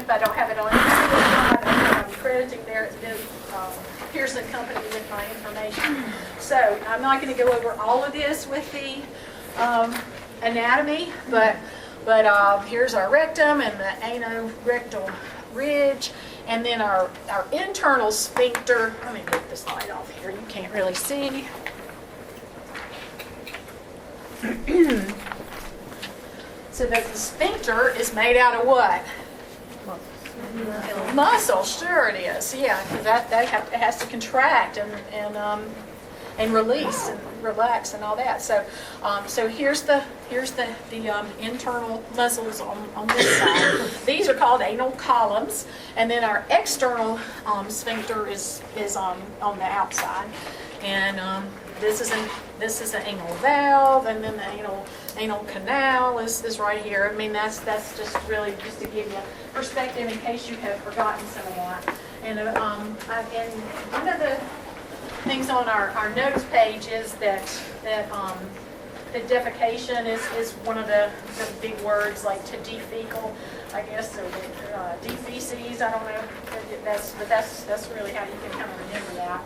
if I don't have it on I'm crediting there. It's been Pearson Company with my information. So I'm not going to go over all of this with the anatomy, but here's our rectum and the anorectal ridge, and then our internal sphincter. Let me take this light off here. You can't really see. So the sphincter is made out of what? Muscle. Sure it is. Yeah, because it has to contract and release and relax and all that. So here's the internal muscles on this side. These are called anal columns, and then our external sphincter is on the outside. And this is an anal valve, and then the anal canal is right here. I mean, that's just really just to give you perspective in case you have forgotten some of that. And one of the things on our notes page is that defecation is one of the big words, like to defecal, I guess, or defeces. I don't know. But that's really how you can kind of remember that.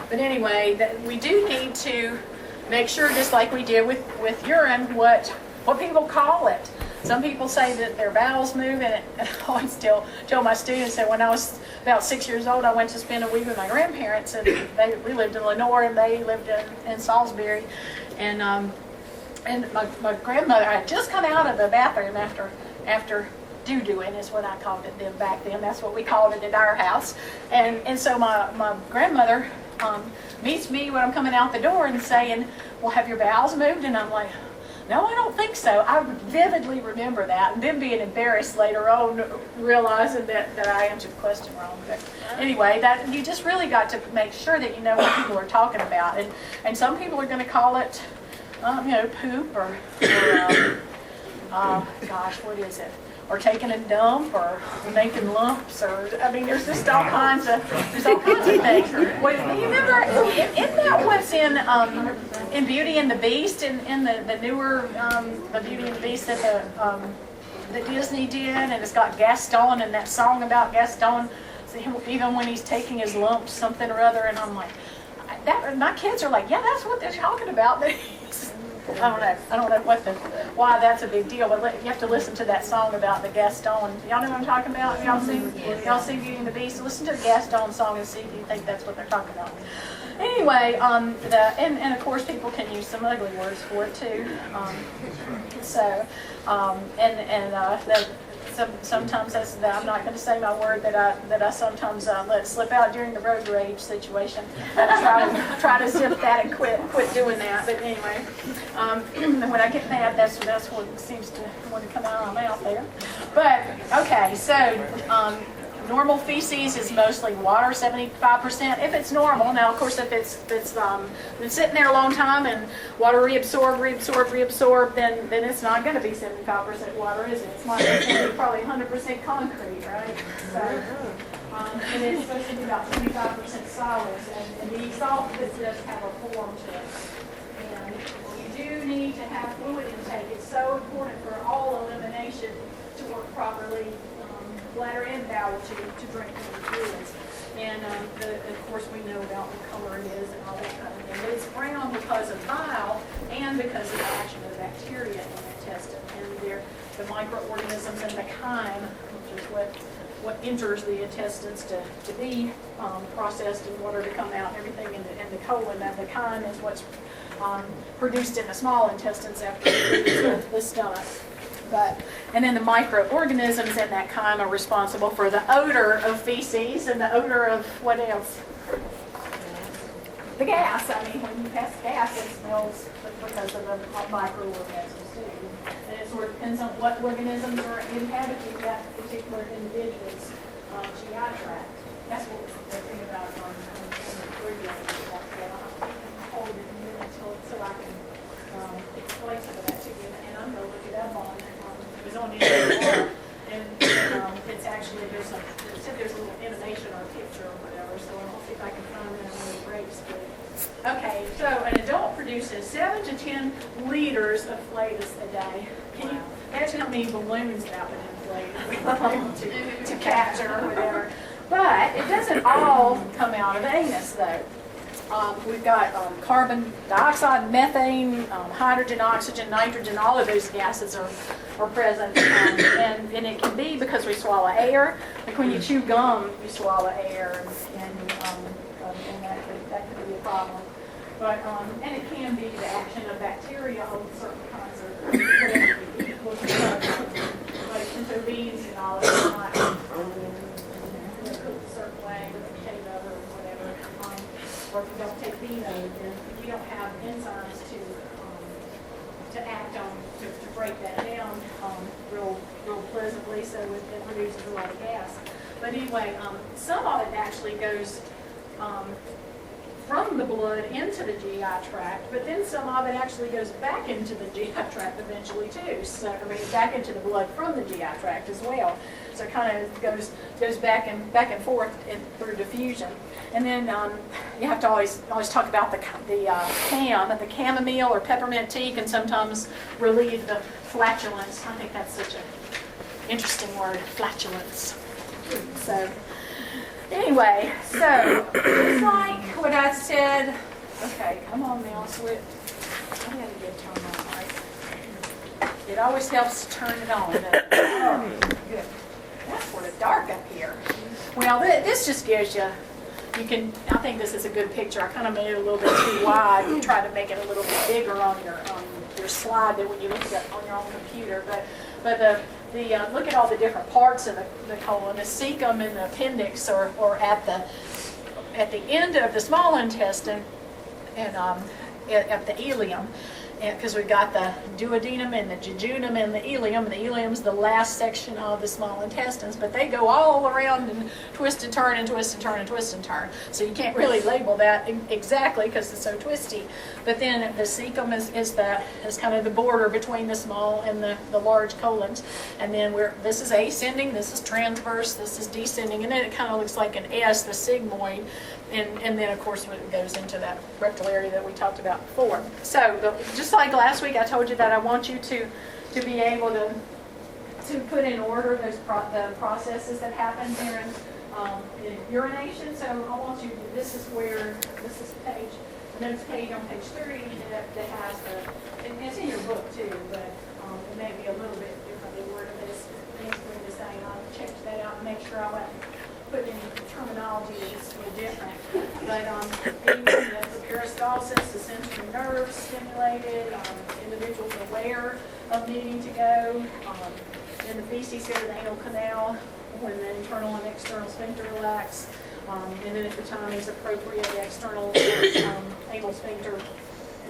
But anyway, we do need to make sure, just like we did with urine, what people call it. Some people say that their bowels move, and I always tell my students that when I was about 6 years old, I went to spend a week with my grandparents, and we lived in Lenore, and they lived in Salisbury, and my grandmother had just come out of the bathroom after doo-dooing is what I called it then back then. That's what we called it at our house, and so my grandmother meets me when I'm coming out the door and saying, "Well, have your bowels moved?" And I'm like, "No, I don't think so." I vividly remember that, and then being embarrassed later on, realizing that I answered the question wrong. But anyway, that you just really got to make sure that you know what people are talking about, and some people are going to call it, poop or gosh, what is it? Or taking a dump, or making lumps, or I mean, there's just all kinds of things. Well, you remember, isn't that what's in Beauty and the Beast, in the newer the Beauty and the Beast that Disney did, and it's got Gaston and that song about Gaston, even when he's taking his lumps, something or other, and I'm like, my kids are like, yeah, that's what they're talking about. I don't know why that's a big deal, but you have to listen to that song about the Gaston. Y'all know what I'm talking about? Y'all sing Beauty and the Beast? Listen to the Gaston song and see if you think that's what they're talking about. Anyway, and of course people can use some ugly words for it too. Sometimes I'm not going to say my word that I sometimes let slip out during the road rage situation. Try to zip that and quit doing that. But anyway, when I get mad, that's what seems to want to come out of my mouth there. But okay, so normal feces is mostly water, 75%. If it's normal, now of course if it's been sitting there a long time and water reabsorb, then it's not going to be 75% water, is it? It's not going to be probably 100% concrete, right? So, and it's supposed to be about 25% solids, and these solids does have a form to it. And you do need to have fluid intake. It's so important for all elimination to work properly. Bladder and bowel to drink the fluids. And of course we know about what color it is and all that kind of thing. But it's brown because of bile and because of the action of the bacteria in the intestine. And the microorganisms and the chyme, which is what enters the intestines to be processed and water to come out and everything, and the colon, the chyme is what's produced in the small intestines after the stomach. And then the microorganisms in that chyme are responsible for the odor of feces and the odor of what else? The gas. I mean, when you pass gas, it smells because of the microorganisms too. And it sort of depends on what organisms are inhabiting that particular individual's GI tract. That's what the thing about on the previous. I'll hold it a minute so I can explain some of that to you, and I'm going to look it up on. It was on the internet, and it's actually there's a little animation or a picture or whatever. So I'll see if I can find that on the breaks. Okay, so an adult produces 7 to 10 liters of flatus a day. Can you imagine how many balloons that would inflate? to capture or whatever. But it doesn't all come out of the anus, though. We've got carbon dioxide, methane, hydrogen, oxygen, nitrogen, all of those gases are present. And it can be because we swallow air. Like when you chew gum, you swallow air, and that could be a problem. But, and it can be the action of bacteria on certain kinds of whatever you eat, like pinto beans and all of that, cooked a certain way with a potato or whatever. Or if you don't take vino, then you don't have enzymes to act on to break that down real pleasantly, so it produces a lot of gas. But anyway, some of it actually goes from the blood into the GI tract, but then some of it actually goes back into the GI tract eventually too. So I mean, back into the blood from the GI tract as well. So it kind of goes back and forth through diffusion. And then you have to always talk about the chamomile or peppermint tea can sometimes relieve the flatulence. I think that's such an interesting word, flatulence. So. Anyway, so just like what I said, okay, come on now, switch. I gotta get it turned on, right? It always helps to turn it on. Oh, good. That's sort of dark up here. Well, this just gives you I think this is a good picture. I kind of made it a little bit too wide and tried to make it a little bit bigger on your slide than when you look at it on your own computer. But look at all the different parts of the colon. The cecum and the appendix are at the end of the small intestine and at the ileum, because we've got the duodenum and the jejunum and the ileum. The ileum's the last section of the small intestines, but they go all around and twist and turn and twist and turn and twist and turn. So you can't really label that exactly because it's so twisty. But then the cecum is kind of the border between the small and the large colons. And then this is ascending, this is transverse, this is descending, and then it kind of looks like an S, the sigmoid. And then, of course, when it goes into that rectal area that we talked about before. So, just like last week, I told you that I want you to be able to put in order the processes that happen during urination. So, I want you to, this is page, notes page on page 3 that has and it's in your book too, but it may be a little bit differently worded, but it's basically the same. I'll check that out and make sure I wasn't put in terminology that's different. But anyway, the peristalsis, the sensory nerves stimulated, individuals aware of needing to go, then the feces go to the anal canal when the internal and external sphincter relax, and then if the time is appropriate, the external anal sphincter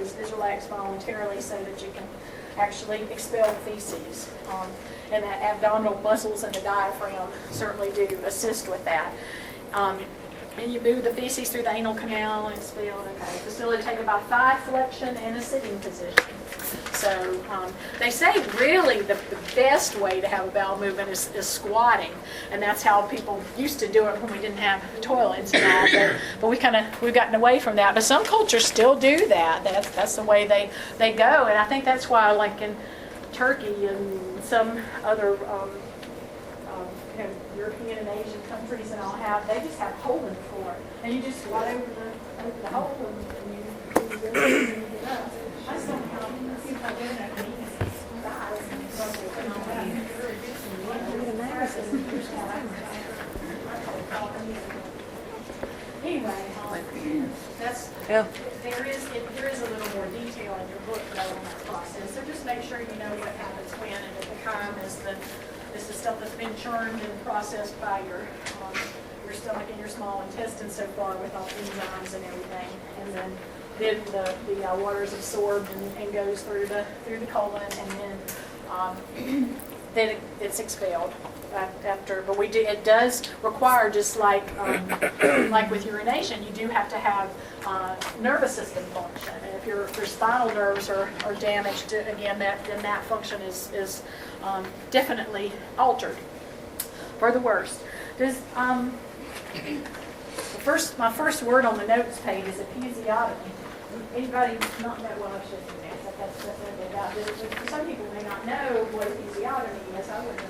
is relaxed voluntarily so that you can actually expel feces. And that abdominal muscles and the diaphragm certainly do assist with that. And you move the feces through the anal canal and expel. Okay, facilitate about thigh flexion and a sitting position. So they say really the best way to have a bowel movement is squatting, and that's how people used to do it when we didn't have toilets and all. But we've gotten away from that. But some cultures still do that. That's the way they go, and I think that's why, like in Turkey and some other European and Asian countries and all they just have a hole in the floor, and you just squat over the hole and you get up. I just don't know how they're not eating thighs and stuff and all that. Anyway, there is a little more detail in your book though on that process. So just make sure you know what happens when, and that the chyme is the stuff that's been churned and processed by your stomach and your small intestine so far with all the enzymes and everything, and then the water is absorbed and goes through the colon, and then it's expelled after. But it does require, just like with urination, you do have to have nervous system function. And if your spinal nerves are damaged, again, then that function is definitely altered for the worst. My first word on the notes page is episiotomy. Anybody not know? Well, I should do that. That's what they got. For some people may not know what episiotomy is. I wouldn't know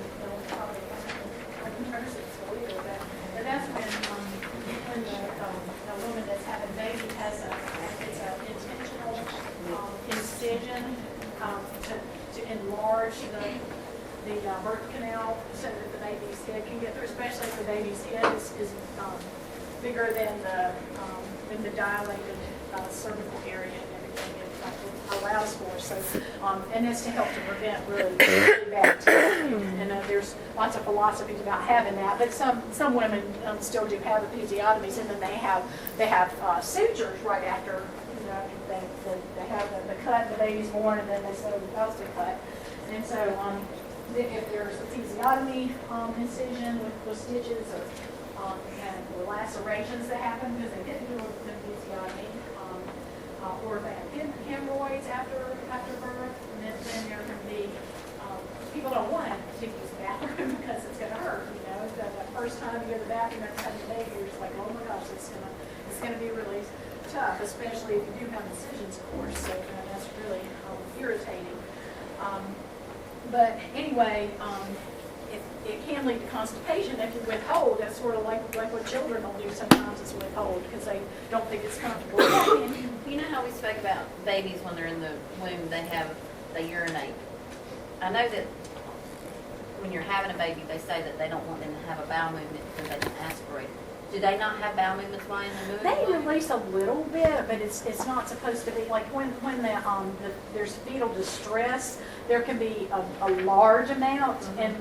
probably. canal so that the baby's head can get through, especially if the baby's head is bigger than the dilated cervical area and everything it allows for. So, and it's to help to prevent really bad teeth. And there's lots of philosophies about having that, but some women still do have episiotomies, and then they have sutures right after. They have the cut, the baby's born, and then they sew the posted cut. And so if there's a episiotomy incision with stitches or lacerations that happen because they didn't do an episiotomy, or if they have hemorrhoids after birth, and then there can be, people don't want to use the bathroom because it's going to hurt. The first time you go to the bathroom after having a baby, you're just like, oh my gosh, it's going to be really tough, especially if you do have incisions, of course. So that's really irritating. But anyway, it can lead to constipation if you withhold. That's sort of like what children will do sometimes, is withhold because they don't think it's comfortable. You know how we spoke about babies when they're in the womb, they urinate. I know that when you're having a baby, they say that they don't want them to have a bowel movement because they can aspirate. Do they not have bowel movements while in the womb? They release a little bit, but it's not supposed to be like when there's fetal distress. There can be a large amount, and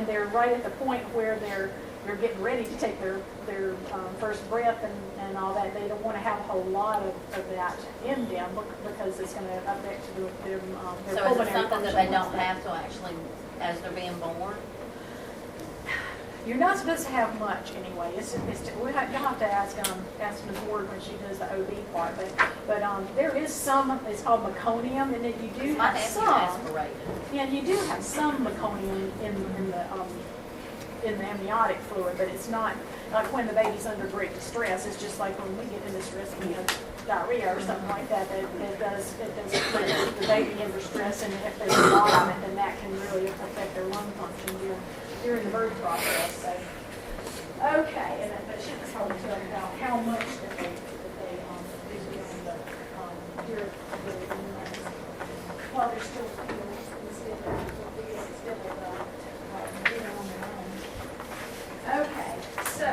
they're right at the point where they're getting ready to take their first breath and all that. They don't want to have a whole lot of that in them because it's going to affect their pulmonary function. So is it something that they don't have to actually, as they're being born? You're not supposed to have much anyway. You'll have to ask Ms. Ward when she does the OB part. But there is some. It's called meconium, and then you do have some. Yeah, you do have some meconium in the amniotic fluid, but it's not like when the baby's under great distress. It's just like when we get in distress, we have diarrhea or something like that. It does put the baby in distress, and if there's a lot of it, then that can really affect their lung function during the birth process. So, okay, but she was probably telling about how much that they do during the months while they're still instead of being on their own. Okay, so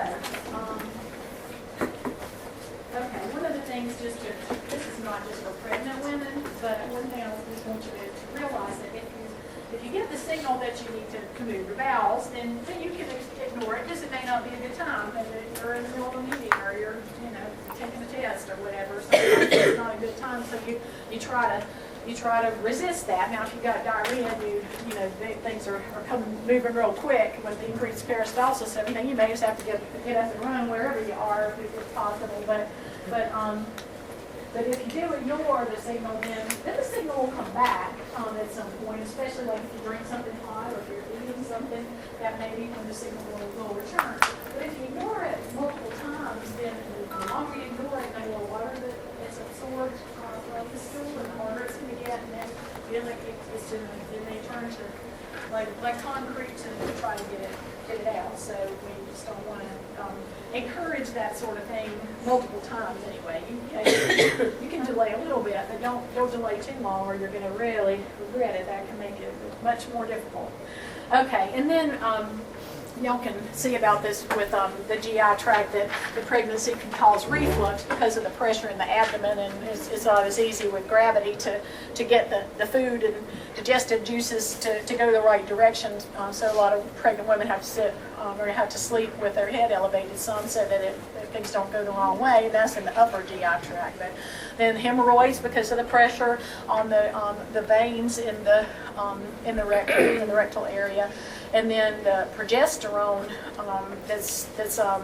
one of the things this is not just for pregnant women, but one thing I just want you to realize that if you get the signal that you need to move your bowels, then you can ignore it because it may not be a good time. And you're in the middle of a meeting or you're taking a test or whatever. Sometimes it's not a good time, so you try to resist that. Now, if you've got diarrhea and things are moving real quick with the increased peristalsis and everything, you may just have to get up and run wherever you are if it's possible. But if you do ignore the signal, then the signal will come back at some point, especially like if you drink something hot or if you're eating something, that may be when the signal will return. But if you ignore it multiple times, then the longer you ignore it, the more water that is absorbed from the stool, and the harder it's going to get, and then it may turn to like concrete to try to get it out. So we just don't want to encourage that sort of thing multiple times anyway. You can delay a little bit, but don't delay too long or you're going to really regret it. That can make it much more difficult. Okay, and then y'all can see about this with the GI tract that the pregnancy can cause reflux because of the pressure in the abdomen, and it's not as easy with gravity to get the food and digestive juices to go the right direction. So a lot of pregnant women have to sit or have to sleep with their head elevated some so that things don't go the wrong way. That's in the upper GI tract. But then hemorrhoids because of the pressure on the veins in the rectal area. And then the progesterone, that's a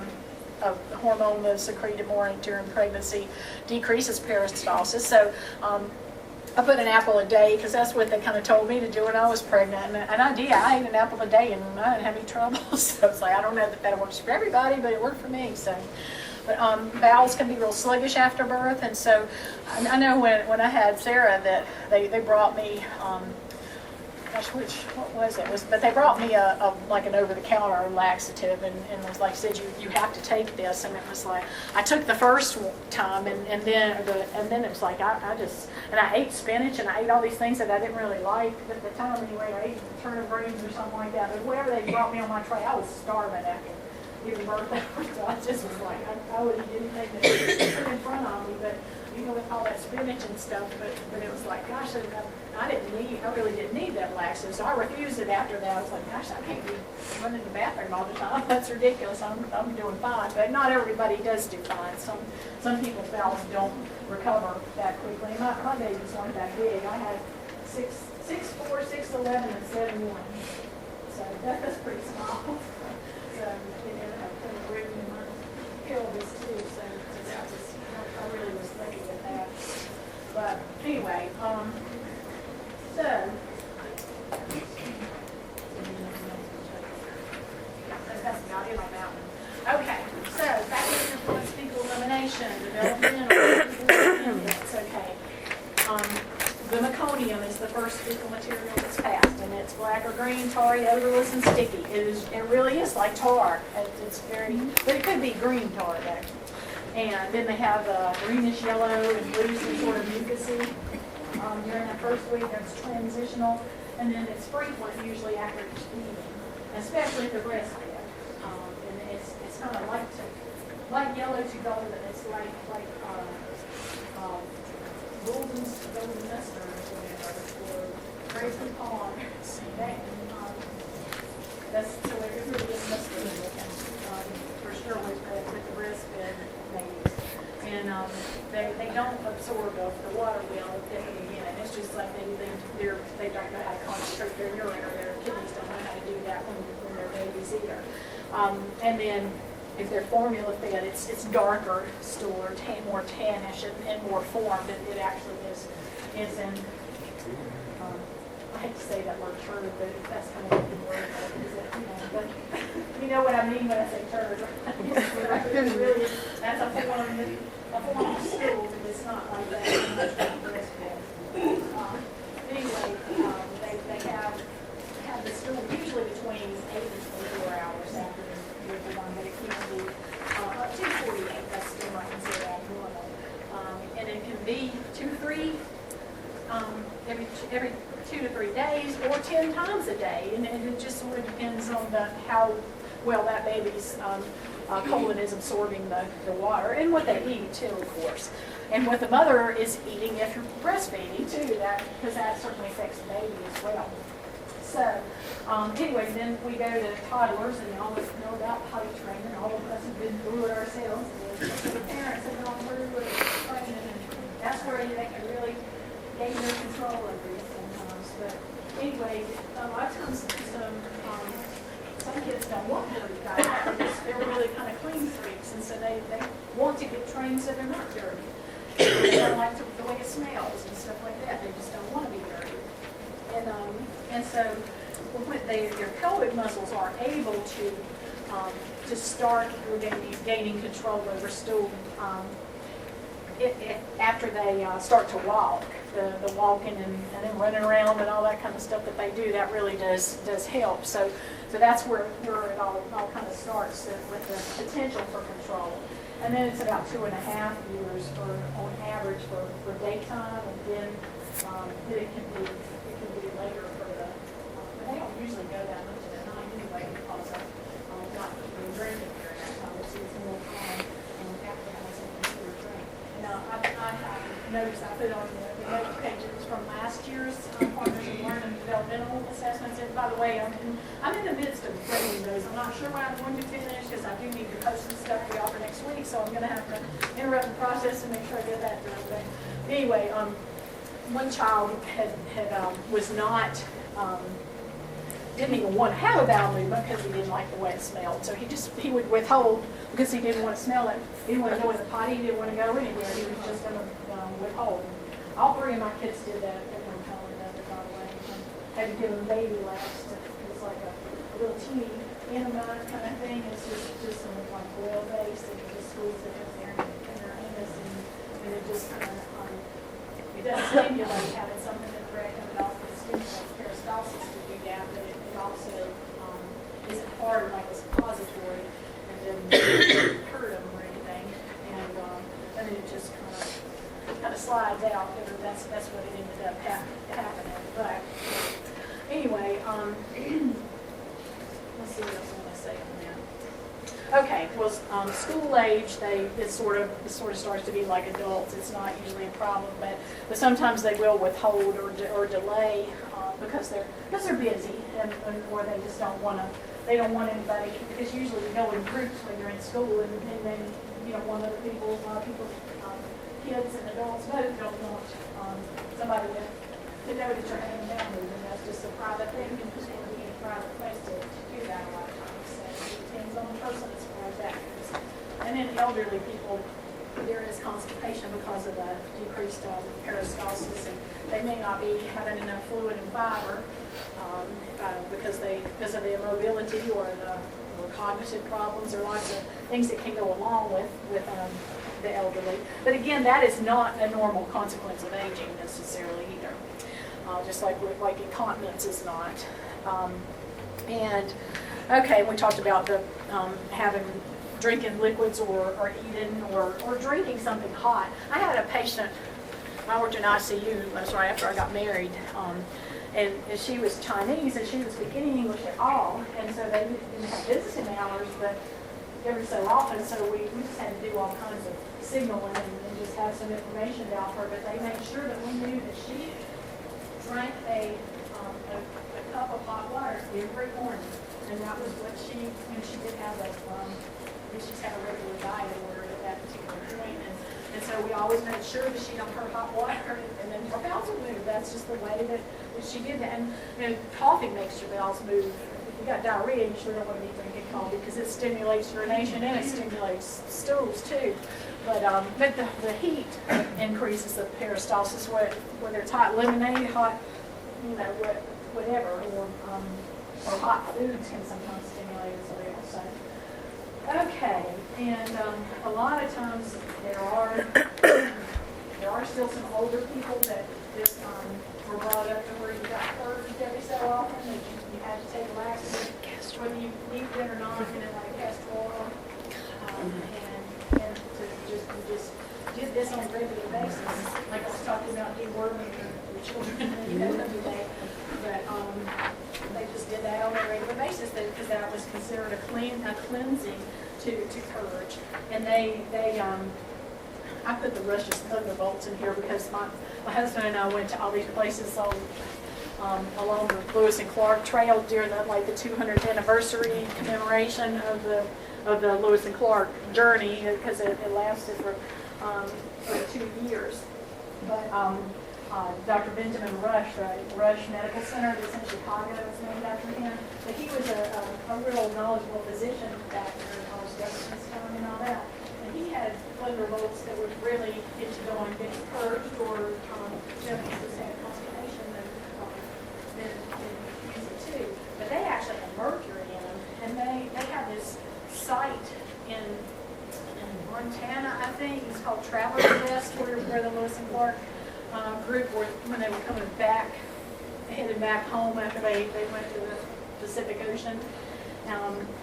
hormone that's secreted more during pregnancy, decreases peristalsis. So I put an apple a day because that's what they kind of told me to do when I was pregnant. And I did. I ate an apple a day and I didn't have any trouble. So it's like, I don't know that works for everybody, but it worked for me. So, but bowels can be real sluggish after birth. And so I know when I had Sarah that they brought me gosh, what was it? But they brought me like an over-the-counter laxative, and it was like, said you have to take this, and it was like, I took the first time, and then it was like, I ate spinach, and I ate all these things that I didn't really like at the time anyway. I ate turnip greens or something like that, but whatever they brought me on my tray, I was starving after giving birth. So I just was like, I would eat anything that was put in front of me, but with all that spinach and stuff, but it was like, gosh, I really didn't need that laxative, so I refused it after that. I was like, gosh, I can't be running to the bathroom all the time. That's ridiculous. I'm doing fine, but not everybody does do fine. Some people's bowels don't recover that quickly. My babies weren't that big. I had 6'4", 6'11", and 7'1", so that's pretty small. So I put a room in my pelvis too. So that was, I really was lucky with that. But anyway, so that's about it on that one. Okay, so back to influence fecal elimination, developmental. That's okay. The meconium is the first fecal material that's passed, and it's black or green, tarry, odorless, and sticky. It really is like tar. It's very, but it could be green tar actually. And then they have greenish yellow and blue, some sort of mucusy during that first week. That's transitional, and then it's frequent usually after feeding, especially if they're breastfed. And it's kind of light yellow to golden. It's like golden mustard or whatever, or crazy palm. That's so it really is mustard looking for sure with the breastfed babies. And they don't absorb the water well at the beginning. It's just like they don't know how to concentrate their urine, or their kidneys don't know how to do that when they're babies either. And then if they're formula fed, it's darker stool, or more tannish and more formed. It actually is in. I hate to say that word turd, but that's kind of a good word. But you know what I mean when I say turd. It's really, that's a form of stool, but it's not like that. Anyway, they have the stool usually between 8 and 24 hours after the one, but it can be up to 48. That's still not considered abnormal. And it can be 2 to 3 every 2 to 3 days, or 10 times a day, and it just sort of depends on how well that baby's colon is absorbing the water, and what they eat too, of course, and what the mother is eating if you're breastfeeding too, because that certainly affects the baby as well. So anyway, then we go to toddlers, and all of us know about potty training. All of us have been through it ourselves. The parents have gone through it, training, and that's where they can really gain their control over it sometimes. But anyway, a lot of times some kids don't want dirty diet. They're really kind of clean freaks, and so they want to get trained so they're not dirty. They don't like the way it smells and stuff like that. They just don't want to be dirty. And so when your pelvic muscles are able to start gaining control over stool after they start to walk. The walking and then running around and all that kind of stuff that they do, that really does help. So that's where it all kind of starts with the potential for control. And then it's about 2.5 years on average for daytime, and then it can be later for but they don't usually go that much at night anyway, because of not eating and drinking during that time. It's more common after having something to drink. Now I have noticed I put on the note pages from last year's Partners in Learning Developmental assessments. And by the way, I'm in the midst of grading those. I'm not sure when I'm going to finish, because I do need to post some stuff for y'all for next week, so I'm going to have to interrupt the process and make sure I get that done. But anyway, one child was not, didn't even want to have a bowel movement because he didn't like the way it smelled. So he would withhold because he didn't want to smell it. He didn't want to go in the potty. He didn't want to go anywhere. He was just going to withhold. All 3 of my kids did that at one time or another, by the way. I had to give them baby labs. It was like a little teeny enema kind of thing. It's just some like oil base that you just squeeze it in their anus, and it just kind of it does stimulate having something in the bread coming off the skin cells. peristalsis to do that, but it also isn't hard like a suppository and then hurt them or anything. And then it just kind of slides out. That's what it ended up happening. But anyway, let's see what else I want to say on that. Okay, well, school age, it sort of starts to be like adults. It's not usually a problem, but sometimes they will withhold or delay because they're busy or they just don't want to. They don't want anybody, because usually you go in groups when you're in school, and then you don't want other people, kids and adults both don't want somebody to know that you're having down moving. That's just a private thing, and just want to be in a private place to do that a lot of times. So it depends on the person as far as that goes. And then elderly people, there is constipation because of the decreased peristalsis, and they may not be having enough fluid and fiber because of the immobility or cognitive problems, or lots of things that can go along with the elderly. But again, that is not a normal consequence of aging necessarily either. Just like incontinence is not. And okay, we talked about the drinking liquids or eating or drinking something hot. I had a patient. I worked in ICU. That's right after I got married. And she was Chinese, and she didn't speak any English at all, and so they didn't have visiting hours, but every so often, so we just had to do all kinds of signaling and just have some information about her, but they made sure that we knew that she drank a cup of hot water every morning, and that was what when she did have she's had a regular diet order at that particular point, and so we always made sure that she don't her hot water, and then her bowels would move. That's just the way that she did that. And coffee makes your bowels move. If you got diarrhea, you sure don't want to be drinking coffee because it stimulates urination and it stimulates stools too. But the heat increases the peristalsis, whether it's hot lemonade, hot, whatever, or hot foods can sometimes stimulate as well. So. Okay, and a lot of times there are still some older people that just were brought up to where you got purged every so often, that you had to take a laxative, whether you need it or not, and like castor oil, and you just did this on a regular basis, like I was talking about deworming your children every day, but they just did that on a regular basis because that was considered a cleansing to purge. And I put the Russian Thunderbolts in here because my husband and I went to all these places along the Lewis and Clark Trail during the 200th anniversary commemoration of the Lewis and Clark journey, because it lasted for 2 years. But Dr. Benjamin Rush, Rush Medical Center that's in Chicago, is named after him. But he was a real knowledgeable physician back during Jefferson's time and all that. And he had thunderbolts that would really get you going, get you purged, or Jefferson's had constipation, then use it too. But they actually had mercury in them, and they had this site in Montana, I think. It's called Traveler's Rest, where the Lewis and Clark group were, when they were headed back home after they went to the Pacific Ocean.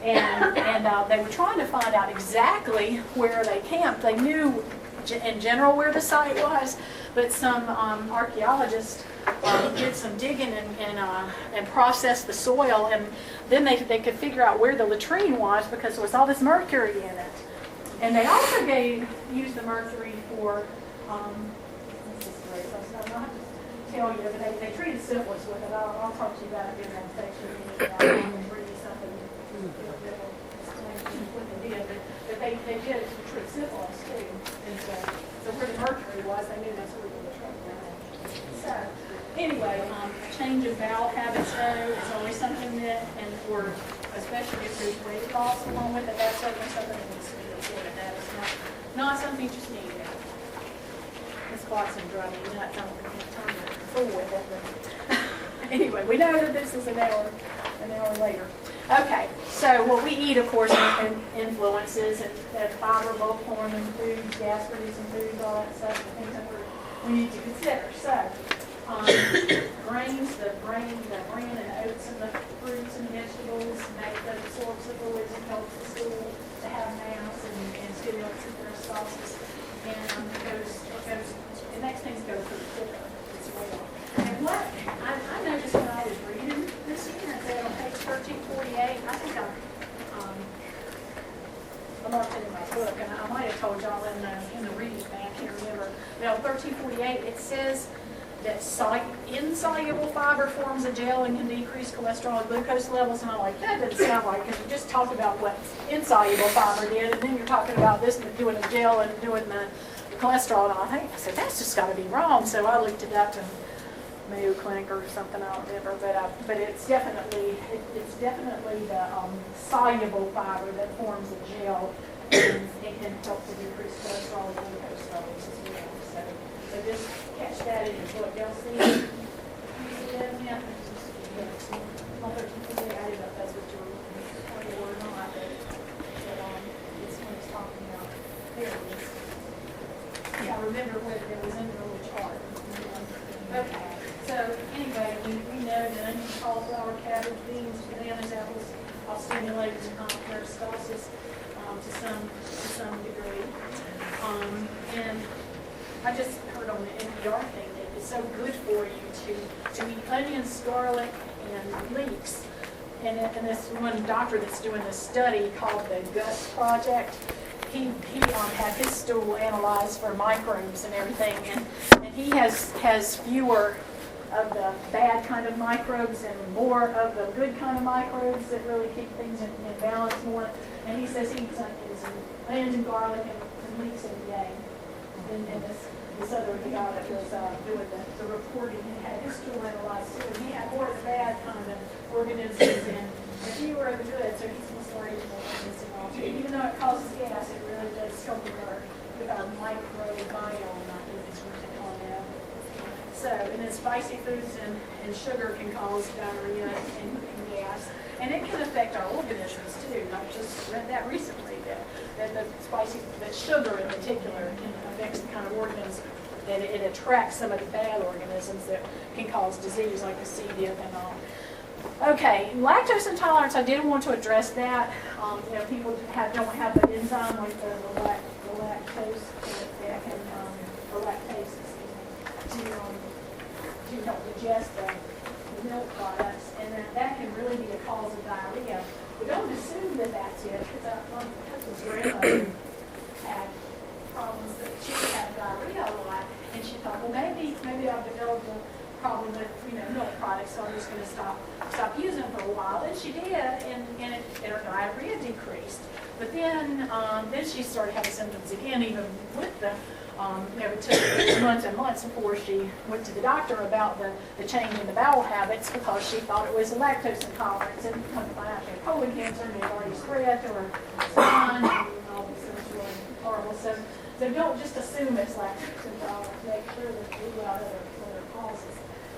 And they were trying to find out exactly where they camped. They knew in general where the site was, but some archaeologists did some digging and processed the soil, and then they could figure out where the latrine was because there was all this mercury in it. And they also used the mercury for, this is great, so I'm not to tell you, but they treated syphilis with it. I'll talk to you about it during that section. And bring you something that will explain what they did. But they did it to treat syphilis too. And so where the mercury was, they knew that's where the latrine was. So anyway, change of bowel habits though is always something that, or especially if there's weight loss along with it, that's certainly something that needs to be reported. That is not something you just need. This clock's in driving me nuts. I don't think I have time to fool with it. But anyway, we know that this is an hour later. Okay, so what we eat, of course, influences, and fiber, bulk hormone foods, gas-producing foods, all that stuff, the things that we need to consider. So Grains, the bran and oats and the fruits and vegetables make the absorbs the fluids and helps the stool to have mass and stimulates the peristalsis. And the next things go through quicker as well. And what I noticed when I was reading this here, it said on page 1348, I think I marked it in my book, and I might have told y'all in the reading plan, I can't remember. But on 1348, it says that insoluble fiber forms a gel and can decrease cholesterol and glucose levels, and I'm like, that doesn't sound right, because you just talked about what insoluble fiber did, and then you're talking about this doing a gel and doing the cholesterol, and I said, that's just got to be wrong, so I looked it up, and Mayo Clinic or something, I don't remember, but it's definitely the soluble fiber that forms a gel, and it can help to decrease cholesterol and glucose levels as well. So just catch that in your book. Y'all see it? You see that in there? On 1348, I didn't know if that's what you were looking for or not, but it's when it's talking about, there it is. Yeah, I remember where it was in the little chart. Okay, so anyway, we know that onion, cauliflower, cabbage, beans, bananas, apples all stimulate peristalsis to some degree. And I just heard on the NPR thing that it's so good for you to eat onions, garlic, and leeks. And this one doctor that's doing this study called the Gut Project, he had his stool analyzed for microbes and everything, and he has fewer of the bad kind of microbes and more of the good kind of microbes that really keep things in balance more. And he says he eats onions and garlic and leeks every day. And this other guy that was doing the reporting, he had his stool analyzed too, and he had more of the bad kind of organisms and fewer of the good, so he's most worried about this and all too. Even though it causes gas, it really does help with our microbiome, I think is what they call that. So, and then spicy foods and sugar can cause diarrhea and gas. And it can affect our organisms too. I just read that recently, that sugar in particular affects the kind of organs that it attracts some of the bad organisms that can cause disease like the C. diff and all. Okay, lactose intolerance, I did want to address that. People don't have the enzyme like the lactose that can, or lactase, to help digest the milk products, and that can really be a cause of diarrhea. We don't assume that that's it, because my husband's grandmother had problems that she had diarrhea a lot, and she thought, well, maybe I've developed a problem with milk products, so I'm just going to stop using them for a while. And she did, and her diarrhea decreased. But then she started having symptoms again, even with the. It took months and months before she went to the doctor about the change in the bowel habits, because she thought it was a lactose intolerance, and come to find out she had colon cancer and it had already spread to her son, and all this was really horrible. So don't just assume it's lactose intolerance. Make sure that you rule out other causes.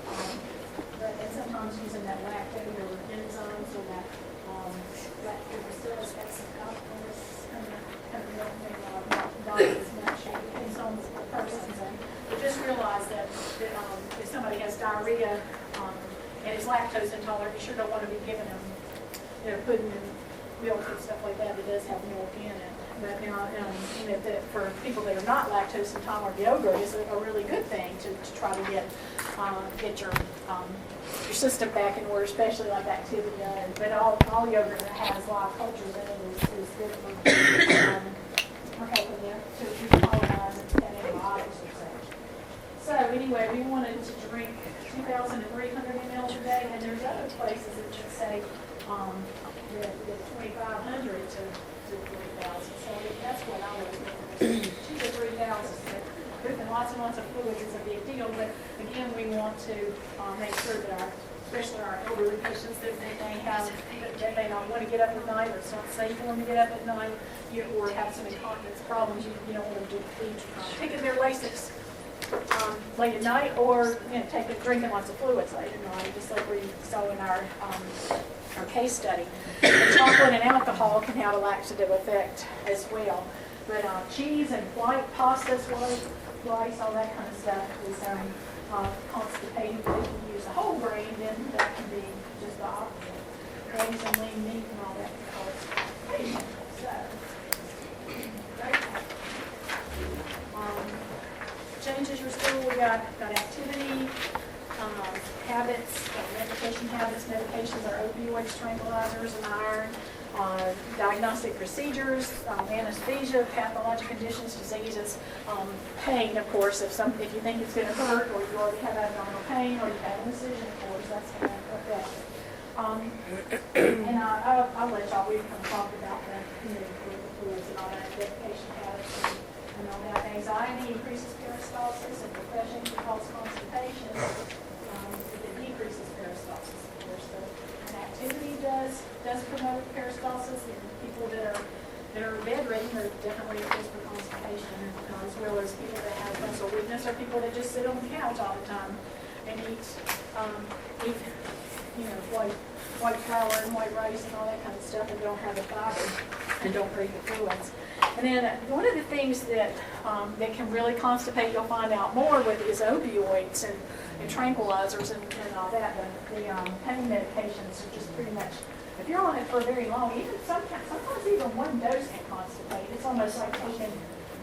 And sometimes using that lactate or enzymes or that lactobacillus exococcus kind of milk thing, not as much. It depends on the person. But just realize that if somebody has diarrhea and is lactose intolerant, you sure don't want to be giving them, pudding and milk and stuff like that that does have milk in it. But that for people that are not lactose intolerant, yogurt is a really good thing to try to get your system back in order, especially like Activia. But all yogurt that has live cultures in it is good for helping them to colonize and antibiotics or such. So anyway, we wanted to drink 2,300 ml a day, and there's other places that just say that 2,500 to 3,000. So that's what I was looking at. 2,000 to 3,000. Drinking lots and lots of fluids is a big deal, but again, we want to make sure that especially our elderly patients, that they don't want to get up at night, or it's not safe for them to get up at night, or have some incontinence problems. You don't want them to be taking their Lasix late at night, or drinking lots of fluids late at night, just like we saw in our case study. And chocolate and alcohol can have a laxative effect as well. But cheese and white pastas, rice, all that kind of stuff constipated, but if you use a whole grain, then that can be just the opposite. Eggs and lean meat and all that can cause constipation. So, changes your stool, we got activity, habits, medication habits. Medications are opioids, tranquilizers, and iron. Diagnostic procedures, anesthesia, pathologic conditions, diseases, pain, of course, if you think it's going to hurt, or you already have abdominal pain, or you have an incision, of course, that's going to affect it. And I'll let y'all, we can talk about that, with the fluids and all that, defecation habits and all that. Anxiety increases peristalsis, and depression can cause constipation. It decreases peristalsis, of course. So, and activity does promote peristalsis, and people that are bedridden are definitely at risk for constipation, as well as people that have muscle weakness, or people that just sit on the couch all the time and eat white flour and white rice and all that kind of stuff, and don't have the fiber and don't drink the fluids. And then one of the things that can really constipate, you'll find out more with, is opioids and tranquilizers and all that. The pain medications are just pretty much, if you're on it for very long, even sometimes even one dose can constipate. It's almost like taking,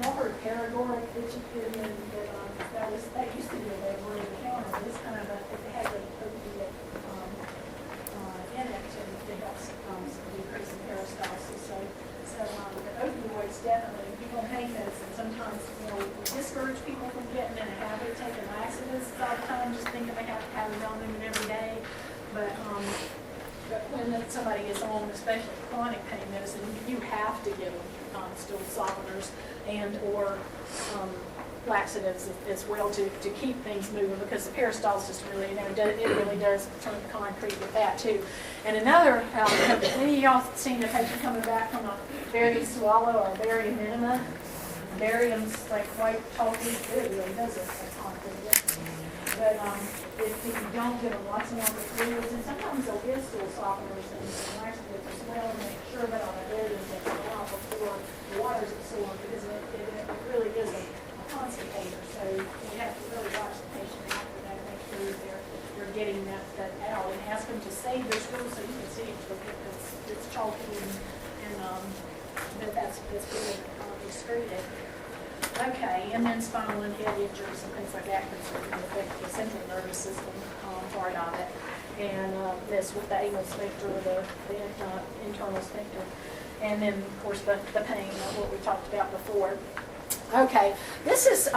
y'all heard Paregoric that you could, and that used to be over the counter. This kind of it has an opiate in it, and it helps decrease in peristalsis. So the opioids definitely, people on pain medicine sometimes, we discourage people from getting in a habit of taking laxatives all the time, just thinking they have to have it on them every day. But when somebody is on, especially chronic pain medicine, you have to give them stool softeners and or laxatives as well to keep things moving, because the peristalsis really, it really does turn concrete with that too. And another, many of y'all seen a patient coming back from a barium swallow or barium enema. Barium's like white chalky, it really does a concrete. But if you don't give them lots and lots of fluids, and sometimes they'll give stool softeners and laxatives as well, and make sure that on the barium they come out before the water's absorbed, because it really is a constipator. So you have to really watch the patient after that and make sure they're getting that out, and ask them to save their stool so you can see it's chalky and that's really excreted. Okay, and then spinal and head injuries and things like that can certainly affect the central nervous system part of it, and this with the anal sphincter, the internal sphincter, and then of course the pain, what we talked about before. Okay, this is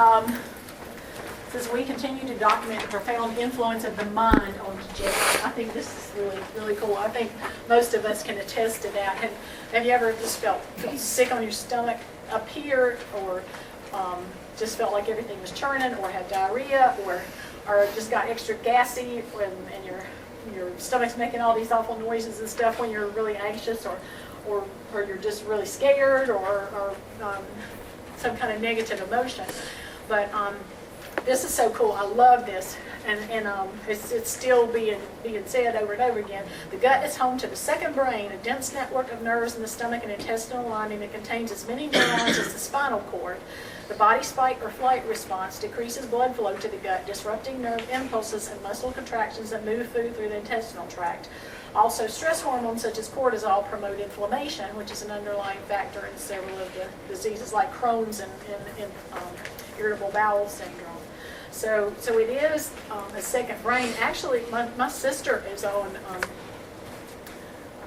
says we continue to document the profound influence of the mind on digestion. I think this is really, really cool. I think most of us can attest to that. Have you ever just felt sick on your stomach up here, or just felt like everything was churning, or had diarrhea, or just got extra gassy and your stomach's making all these awful noises and stuff when you're really anxious, or you're just really scared, or some kind of negative emotion. But this is so cool. I love this, and it's still being said over and over again. The gut is home to the second brain, a dense network of nerves in the stomach and intestinal lining that contains as many neurons as the spinal cord. The body's fight or flight response decreases blood flow to the gut, disrupting nerve impulses and muscle contractions that move food through the intestinal tract. Also, stress hormones such as cortisol promote inflammation, which is an underlying factor in several of the diseases like Crohn's and irritable bowel syndrome. So it is a second brain. Actually, my sister is on,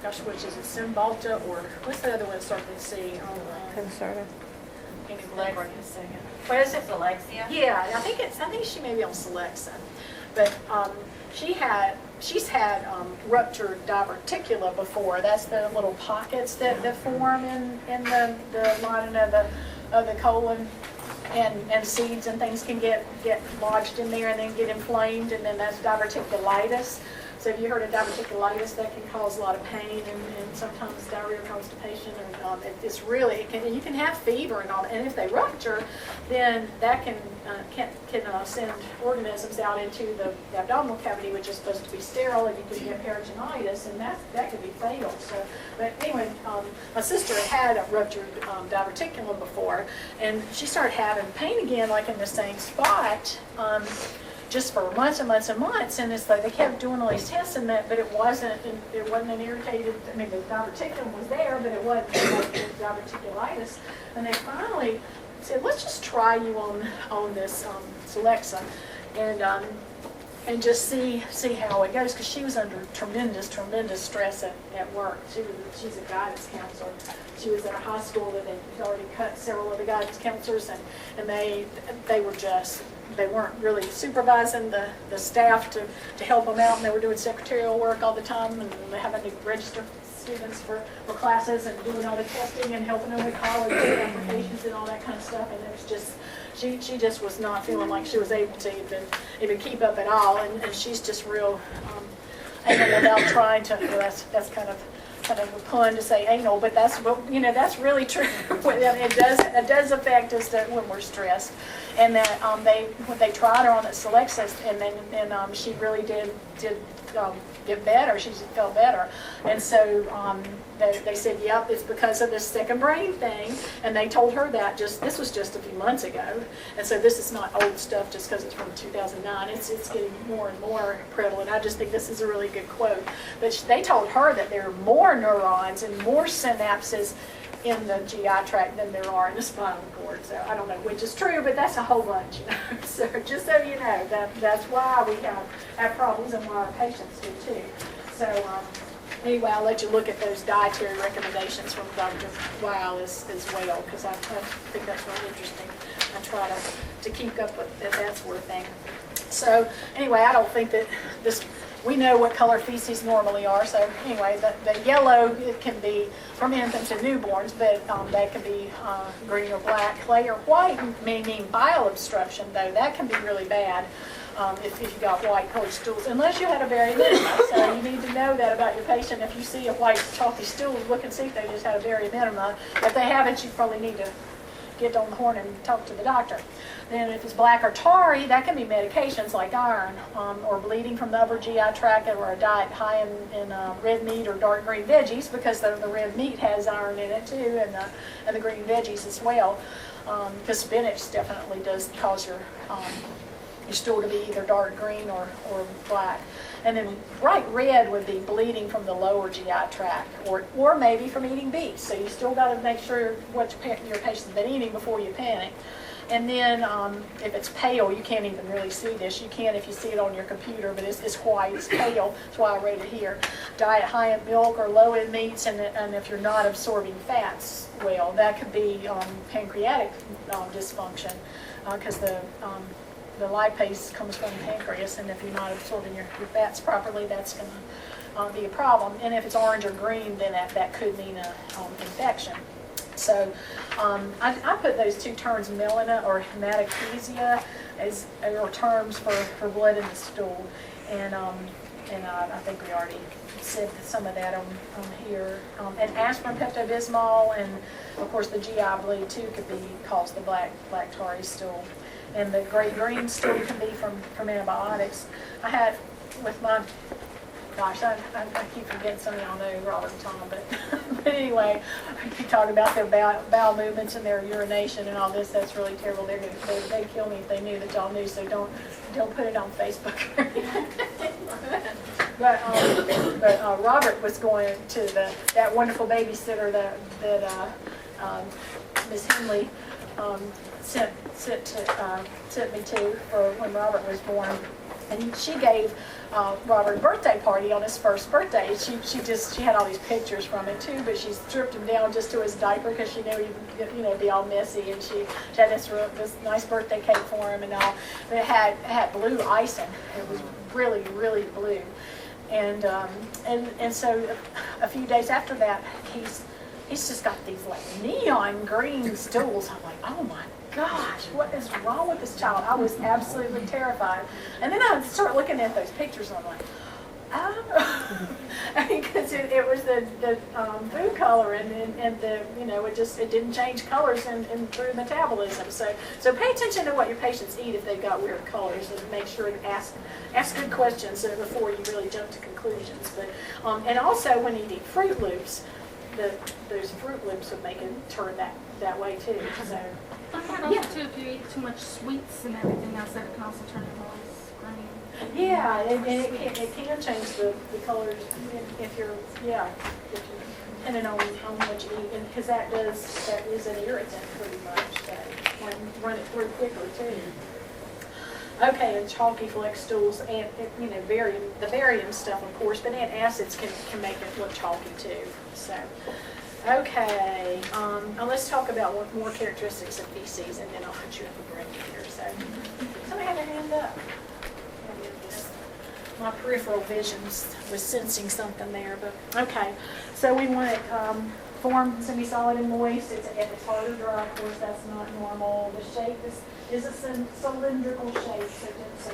which is it, Cymbalta, or what's the other one starting with C? Concerta. What is it? Alexia? Yeah, I think she may be on Celexa, but she's had ruptured diverticula before. That's the little pockets that form in the lining of the colon, and seeds and things can get lodged in there and then get inflamed, and then that's diverticulitis. So if you heard of diverticulitis, that can cause a lot of pain and sometimes diarrhea, constipation, and it's really, you can have fever and all that. And if they rupture, then that can send organisms out into the abdominal cavity, which is supposed to be sterile, and you can get peritonitis, and that could be fatal. So, but anyway, my sister had a ruptured diverticulum before, and she started having pain again, like in the same spot. just for months and months and months, and it's like they kept doing all these tests and that, but it wasn't an irritated, I mean, the diverticulum was there, but it wasn't diverticulitis. And they finally said, let's just try you on this Celexa, and just see how it goes, because she was under tremendous stress at work. She's a guidance counselor. She was at a high school that they'd already cut several of the guidance counselors, and they weren't really supervising the staff to help them out, and they were doing secretarial work all the time, and they having to register students for classes and doing all the testing and helping them with college applications and all that kind of stuff. And it was just, she just was not feeling like she was able to even keep up at all. And she's just real anal without trying to. Well, that's kind of a pun to say anal, but that's that's really true. It does affect us when we're stressed. And that when they tried her on the Celexa, and then she really did get better. She felt better, and so they said, "Yep, it's because of this second brain thing." And they told her that this was just a few months ago, and so this is not old stuff just because it's from 2009. It's getting more and more prevalent. I just think this is a really good quote. But they told her that there are more neurons and more synapses in the GI tract than there are in the spinal cord. So I don't know which is true, but that's a whole bunch. So just so you know, that's why we have problems and why our patients do too. So anyway, I'll let you look at those dietary recommendations from Dr. Weil as well, because I think that's really interesting. I try to keep up with that sort of thing. So anyway, I don't think that we know what color feces normally are. So anyway, the yellow, it can be from infants and newborns, but that can be green or black. Clay or white, meaning bile obstruction, though, that can be really bad if you've got white colored stools, unless you had a very minima. So you need to know that about your patient. If you see a white chalky stool, look and see if they just had a very minima. If they haven't, you probably need to get on the horn and talk to the doctor. Then if it's black or tarry, that can be medications like iron, or bleeding from the upper GI tract, or a diet high in red meat or dark green veggies, because the red meat has iron in it too, and the green veggies as well, because spinach definitely does cause your stool to be either dark green or black. And then bright red would be bleeding from the lower GI tract, or maybe from eating beets. So you still got to make sure what your patient's been eating before you panic. And then if it's pale, you can't even really see this. You can if you see it on your computer, but it's white, it's pale. That's why I wrote it here. Diet high in milk or low in meats, and if you're not absorbing fats well, that could be pancreatic dysfunction, because the lipase comes from the pancreas, and if you're not absorbing your fats properly, that's going to be a problem. And if it's orange or green, then that could mean an infection. So I put those two terms, melena or hematochezia, are terms for blood in the stool. And I think we already said some of that on here. And aspirin, Pepto-Bismol, and of course the GI bleed too could cause the black tarry stool. And the gray green stool can be from antibiotics. I had with my, gosh, I keep forgetting some of y'all know Robert and Tom, but anyway, you talk about their bowel movements and their urination and all this. That's really terrible. They'd kill me if they knew that y'all knew. So don't put it on Facebook. But Robert was going to that wonderful babysitter that Miss Henley sent me to for when Robert was born, and she gave Robert a birthday party on his first birthday. She had all these pictures from it too, but she stripped him down just to his diaper because she knew he'd be all messy, and she had this nice birthday cake for him and all. But it had blue icing. It was really, really blue, and so a few days after that, he's just got these like neon green stools. I'm like, oh my gosh, what is wrong with this child? I was absolutely terrified. And then I start looking at those pictures, and I'm like, oh, because it was the food coloring, and it didn't change colors and through metabolism. So pay attention to what your patients eat if they've got weird colors, and make sure to ask good questions before you really jump to conclusions. But and also when you eat Fruit Loops, those Fruit Loops would make it turn that way too. So I heard also too, if you eat too much sweets and everything else, that it can also turn your voice Yeah, and it can change the colors if you're, yeah, if you're, depending on what you eat, and because that is an irritant pretty much, that run it through quicker too. Okay, and chalky flex stools, and the barium stuff, of course, but antacids can make it look chalky too. So, okay, let's talk about more characteristics of feces, and then I'll put you up a break here. So, somebody had their hand up. My peripheral vision was sensing something there, but okay. So we want it formed semi-solid and moist. It's hard or dry, of course, that's not normal. The shape is a cylindrical shape, so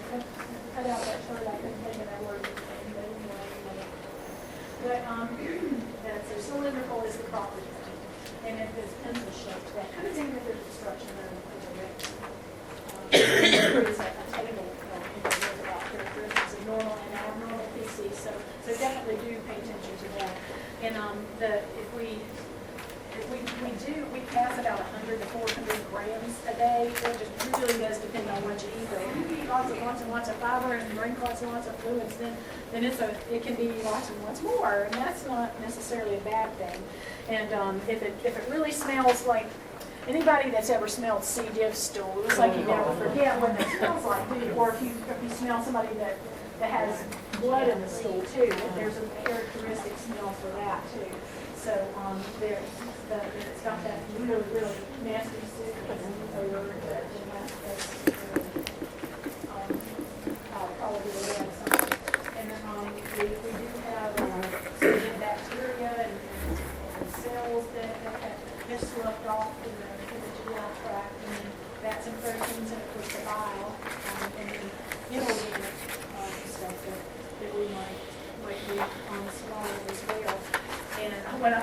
cut out that shirt. I couldn't think of that word. But that's so cylindrical is the property thing. And if it's pencil shaped, that kind of thing with the construction of there is a table about characteristics of normal and abnormal feces, so definitely do pay attention to that. And we pass about 100 to 400 grams a day. So it just really does depend on what you eat. Though, if you eat lots and lots of fiber and drink lots and lots of fluids, then it can be lots and lots more, and that's not necessarily a bad thing. And if it really smells like, anybody that's ever smelled C. diff stool, it's like you never forget what it smells like. Or if you smell somebody that has blood in the stool too, there's a characteristic smell for that too. So it's got that really, really nasty odor that's probably the way something. And we do have some bacteria and cells that get sloughed off in the GI tract, and then fats and proteins, and of course the bile, and then inorganic stuff that we might be swallowing as well. And when I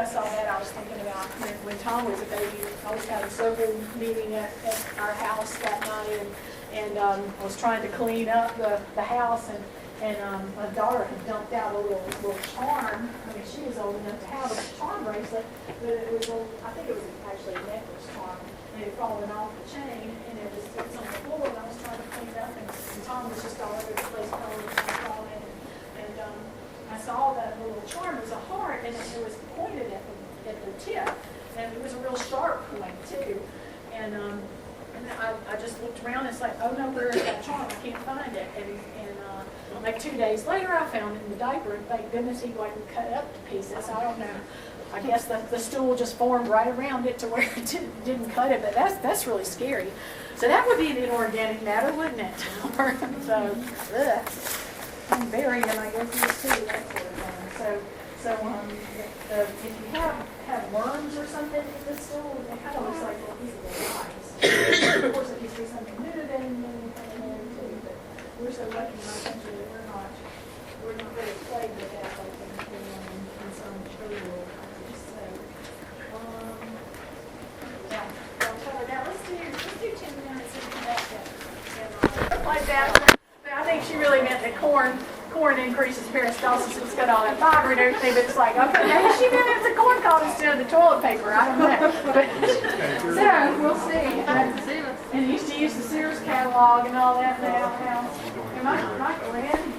saw that, I was thinking about when Tom was a baby. I was having a circle meeting at our house that night, and I was trying to clean up the house, and my daughter had dumped out a little charm. I mean, she was old enough to have a charm bracelet, but it was I think it was actually a necklace charm, and it had fallen off the chain, and it was on the floor, and I was trying to clean it up, and Tom was just all over the place calling it, and I saw that little charm was a heart, and it was pointed at the tip, and it was a real sharp point too, and I just looked around, and it's like, oh no, where is that charm? I can't find it, and like 2 days later, I found it in the diaper, and thank goodness he wasn't cut up to pieces. I don't know. I guess the stool just formed right around it to where it didn't cut it, but that's really scary. So that would be an inorganic matter, wouldn't it? So, and barium, I guess, is too, that sort of thing. So if you have worms or something in the stool, it kind of looks like a piece of their lives. Of course, if you see something new, then you kind of know too. But we're so lucky in our country that we're not really plagued with that like in some true world. So, yeah, I'll cover that. Let's do 10 minutes and come back and like that. But I think she really meant that corn increases peristalsis. It's got all that fiber and everything, but it's like, okay, maybe she meant it's a corn called instead of the toilet paper. I don't know. But, so we'll see. And used to use the Sears catalog and all that now. And Michael in?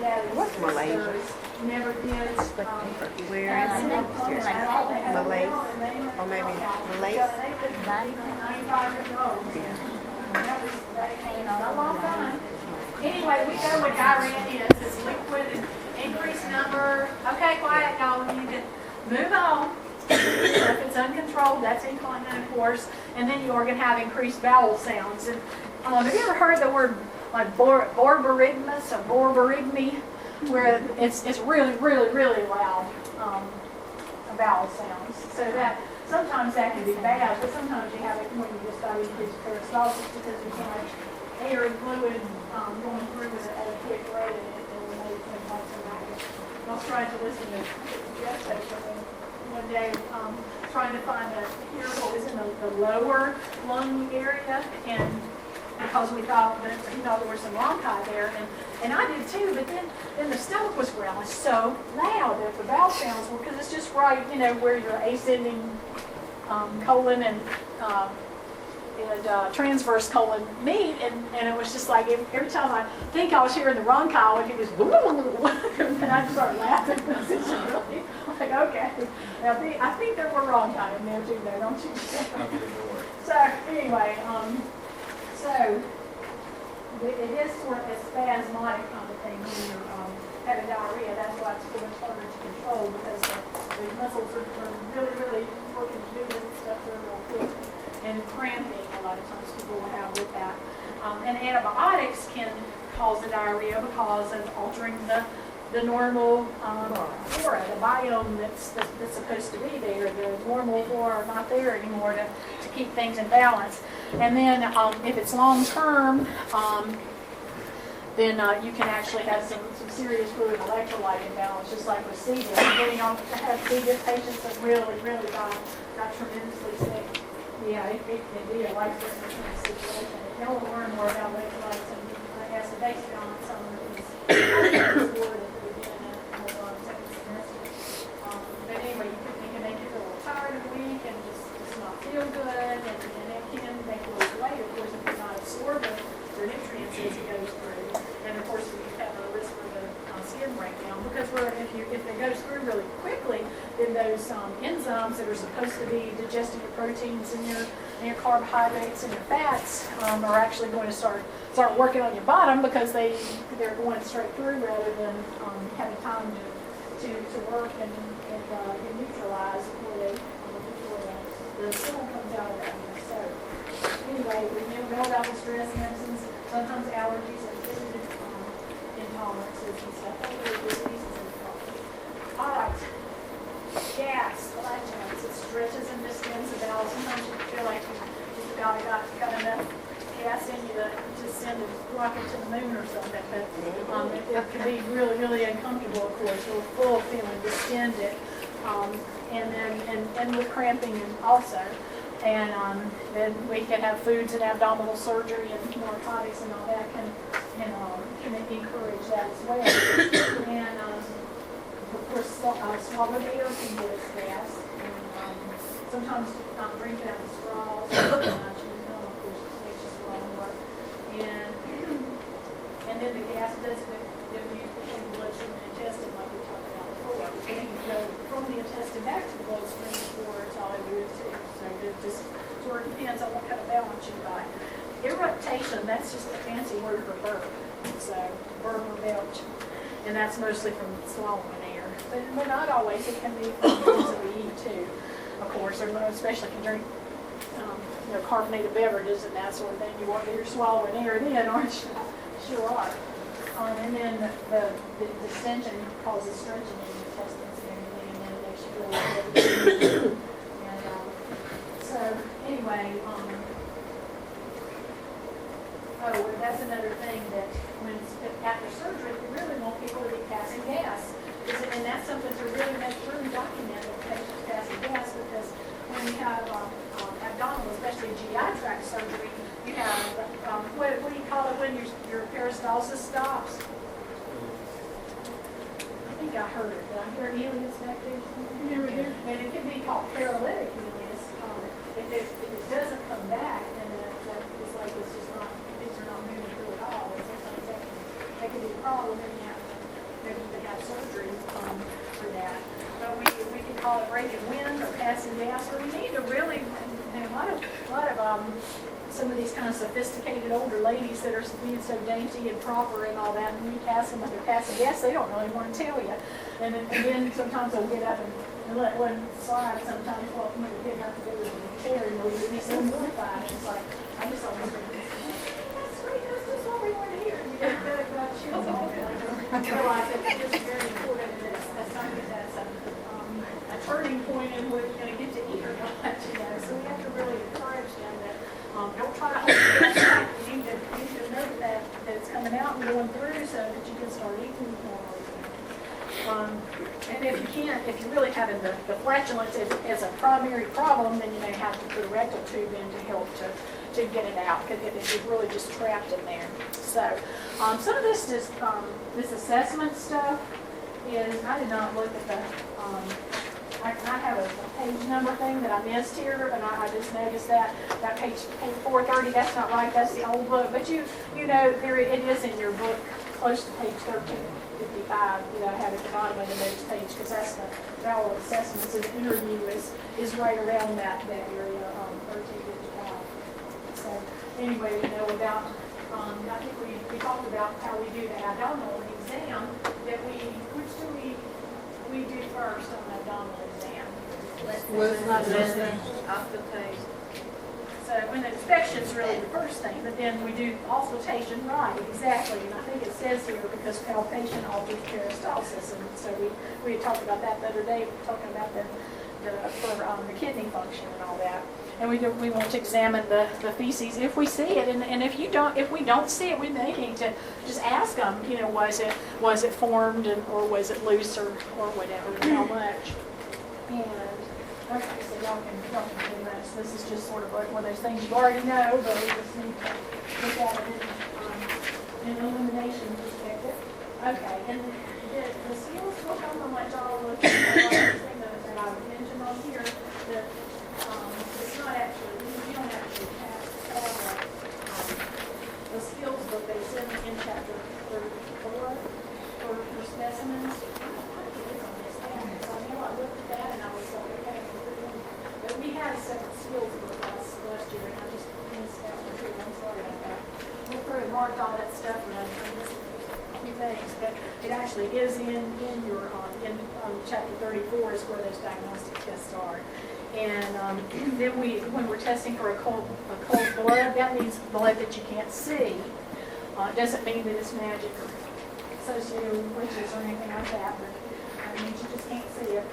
Yeah, what's Malaysia? Never did. Where is it? Malay? Or maybe Malay? 95 years old. That was a long time. Anyway, we go with diarrhea is. It's liquid and increased number. Okay, quiet, y'all. We need to move on. If it's uncontrolled, that's incontinent, of course. And then you're going to have increased bowel sounds. And have you ever heard the word like borborygmus or borborygmy, where it's really, really, really loud bowel sounds? So that sometimes that can be bad, but sometimes you have it when you just got increased peristalsis because there's so much air and fluid going through it at a quick rate, and it will make things like that. I was trying to listen to Jeff one day, trying to hear what was in the lower lung area, and because we thought that there were some bronchi there, and I did too. But then the stomach was growling so loud that the bowel sounds were, because it's just right, where your ascending colon and transverse colon meat, and it was just like every time I think I was hearing the ronchi, he was and I just started laughing. It's just really like, okay, now I think there were ronchi in there too, though, don't you? So anyway, so it is sort of a spasmodic kind of thing when you're having diarrhea. That's why it's so much harder to control, because the muscles are really, really working to do this stuff real quick. And cramping, a lot of times people will have with that. And antibiotics can cause the diarrhea because of altering the normal flora, the biome that's supposed to be there. The normal flora are not there anymore to keep things in balance. And then if it's long term, then you can actually have some serious fluid electrolyte imbalance, just like with C. diff. Getting on to have C. diff patients that really, really got tremendously sick. Yeah, it can be a life-threatening situation. If y'all will learn more about electrolytes and acid-base balance on these board at the beginning of second semester. But anyway, it can make you feel a little tired of the week and just not feel good, and it can make you lose weight, of course, if you're not absorbing the nutrients as it goes through. And of course, you have a risk for the skin breakdown, because if it goes through really quickly, then those enzymes that are supposed to be digesting your proteins and your carbohydrates and your fats are actually going to start working on your bottom, because they're going straight through rather than having time to work and get neutralized before the cell comes out of that. So anyway, we know about the stress medicines, sometimes allergies and food intolerances and stuff. All right. Gas, flatulence, it stretches and distends the bowel. Sometimes you feel like you just about got enough gas in you to just send a rocket to the moon or something. But it can be really, really uncomfortable, of course, or full feeling distended, and with cramping and also. And then we can have foods and abdominal surgery and narcotics and all that can encourage that as well. And of course, swallow air can give us gas. And sometimes drink it out of straws. Chewing gum, of course, makes you swallow more. And then the gas does diffuse between the bloodstream and intestine, like we talked about before. Then you go from the intestine back to the bloodstream before it's all over to. So it just sort of depends on what kind of balance you got. Eruptation, that's just a fancy word for burp. So burp or belch. And that's mostly from swallowing air. But not always. It can be from things that we eat too, of course, or especially if you drink carbonated beverages and that sort of thing. You're swallowing air then, aren't you? Sure are. And then the distension causes stretching in your intestines and everything, and then it makes you feel like and so anyway, that's another thing that after surgery, we really want people to be passing gas. And that's something to really document that patients passing gas, because when you have abdominal, especially GI tract surgery, you have, what do you call it when your peristalsis stops? I think I heard it. Did I hear Elias back there? And it can be called paralytic Elias. If it doesn't come back, then it's like it's just not, things are not moving through at all. And sometimes that can be a problem, and maybe they have surgery for that. But we can call it breaking wind or passing gas, or we need to really, a lot of some of these kind of sophisticated older ladies that are being so dainty and proper and all that, and you ask them if they're passing gas, they don't really want to tell you. And then sometimes they'll get up and let one slide sometimes while maybe getting up to do with the chair, and they'll be so mortified. It's like, I just always think, that's sweet, that's just what we want to hear. You get better about shoes all day. I realize that it's very important, and that's something that's a turning point in whether you're going to get to eat or not, So we have to really encourage them that don't try to hold it back. You need to know that it's coming out and going through so that you can start eating normally. And if you're really having the flatulence as a primary problem, then you may have to put a rectal tube in to help to get it out, because it's really just trapped in there. So some of this this assessment stuff is, I did not look at I I have a page number thing that I missed here, and I just noticed that page 430, that's not right, that's the old book. But you know, there it is in your book, close to page 1355, I have at the bottom of the notes page, because that's the bowel assessments, and the interview is right around that area, 1355. So anyway, about, I think we talked about how we do the abdominal exam, that which do we do first on the abdominal exam? Auscultation. So when the inspection is really the first thing, but then we do auscultation, right, exactly. And I think it says here because palpation alters peristalsis. And so we had talked about that the other day, talking about the kidney function and all that. And we want to examine the feces if we see it, and if we don't see it, we may need to just ask them, was it formed or was it loose or whatever, and how much. And okay, so y'all can do this. This is just sort of like one of those things you already know, but we just need to look at it in an elimination perspective. Okay, and the skills book, I'm going to let y'all look at the thing that I mentioned on here. That it's not actually, you don't actually have the skills book that is in chapter 34 for specimens. I looked at that and I was like, okay, but we had a separate skills book last year, and I just missed that one too. I'm sorry about that. We pretty marked all that stuff, and I missed a few things, but it actually is in your chapter 34 is where those diagnostic tests are. And then when we're testing for a cold blood, that means blood that you can't see. It doesn't mean that it's magic or associated with witches or anything like that, but it means you just can't see it.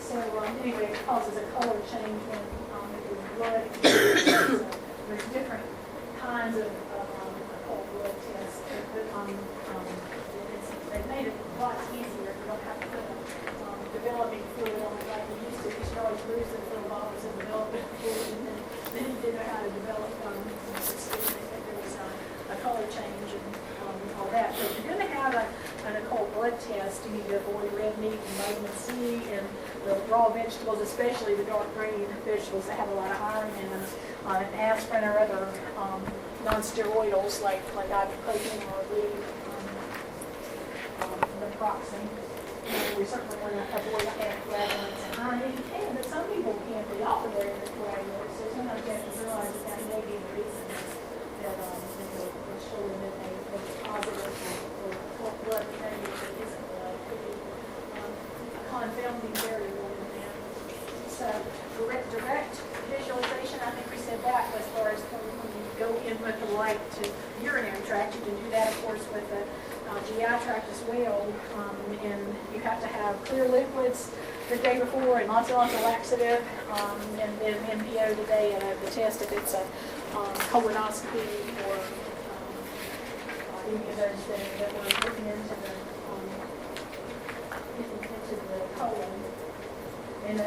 So anyway, it causes a color change when the blood. So there's different kinds of cold blood tests. They've made it a lot easier. You don't have to put developing fluid on it like you used to. You should always lose the little bottles of development fluid, and then you didn't know how to develop there was a color change and all that. So if you're going to have an occult blood test, you need to avoid red meat and vitamin C and the raw vegetables, especially the dark green vegetables that have a lot of iron in them, aspirin or other non-steroidals like ibuprofen or naproxen. We certainly want to avoid anticoagulants and iron. You can, but some people can't be operated anticoagulants, so sometimes you have to realize that may be the reason that it's showing that they positive for blood negative that isn't blood. It could be a confounding variable in that. So direct visualization, I think we said that as far as when you go in with the light to urinary tract, you can do that, of course, with the GI tract as well, and you have to have clear liquids the day before and lots of laxative, and then NPO the day of the test if it's a colonoscopy or any of those things that we're looking into the colon. And the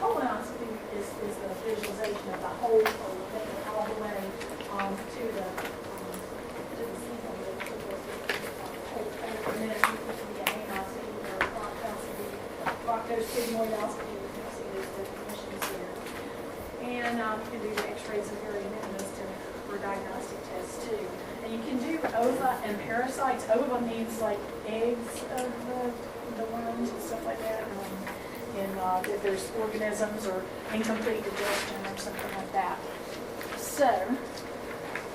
colonoscopy is the visualization of the whole colon, taking all the way to the and then you can get anoscopy or proctostigmoidoscopy. You can see those definitions here. And you can do the x-rays of your enemas for diagnostic tests too. And you can do ova and parasites. Ova means like eggs of the worms and stuff like that. And if there's organisms or incomplete digestion or something like that. So,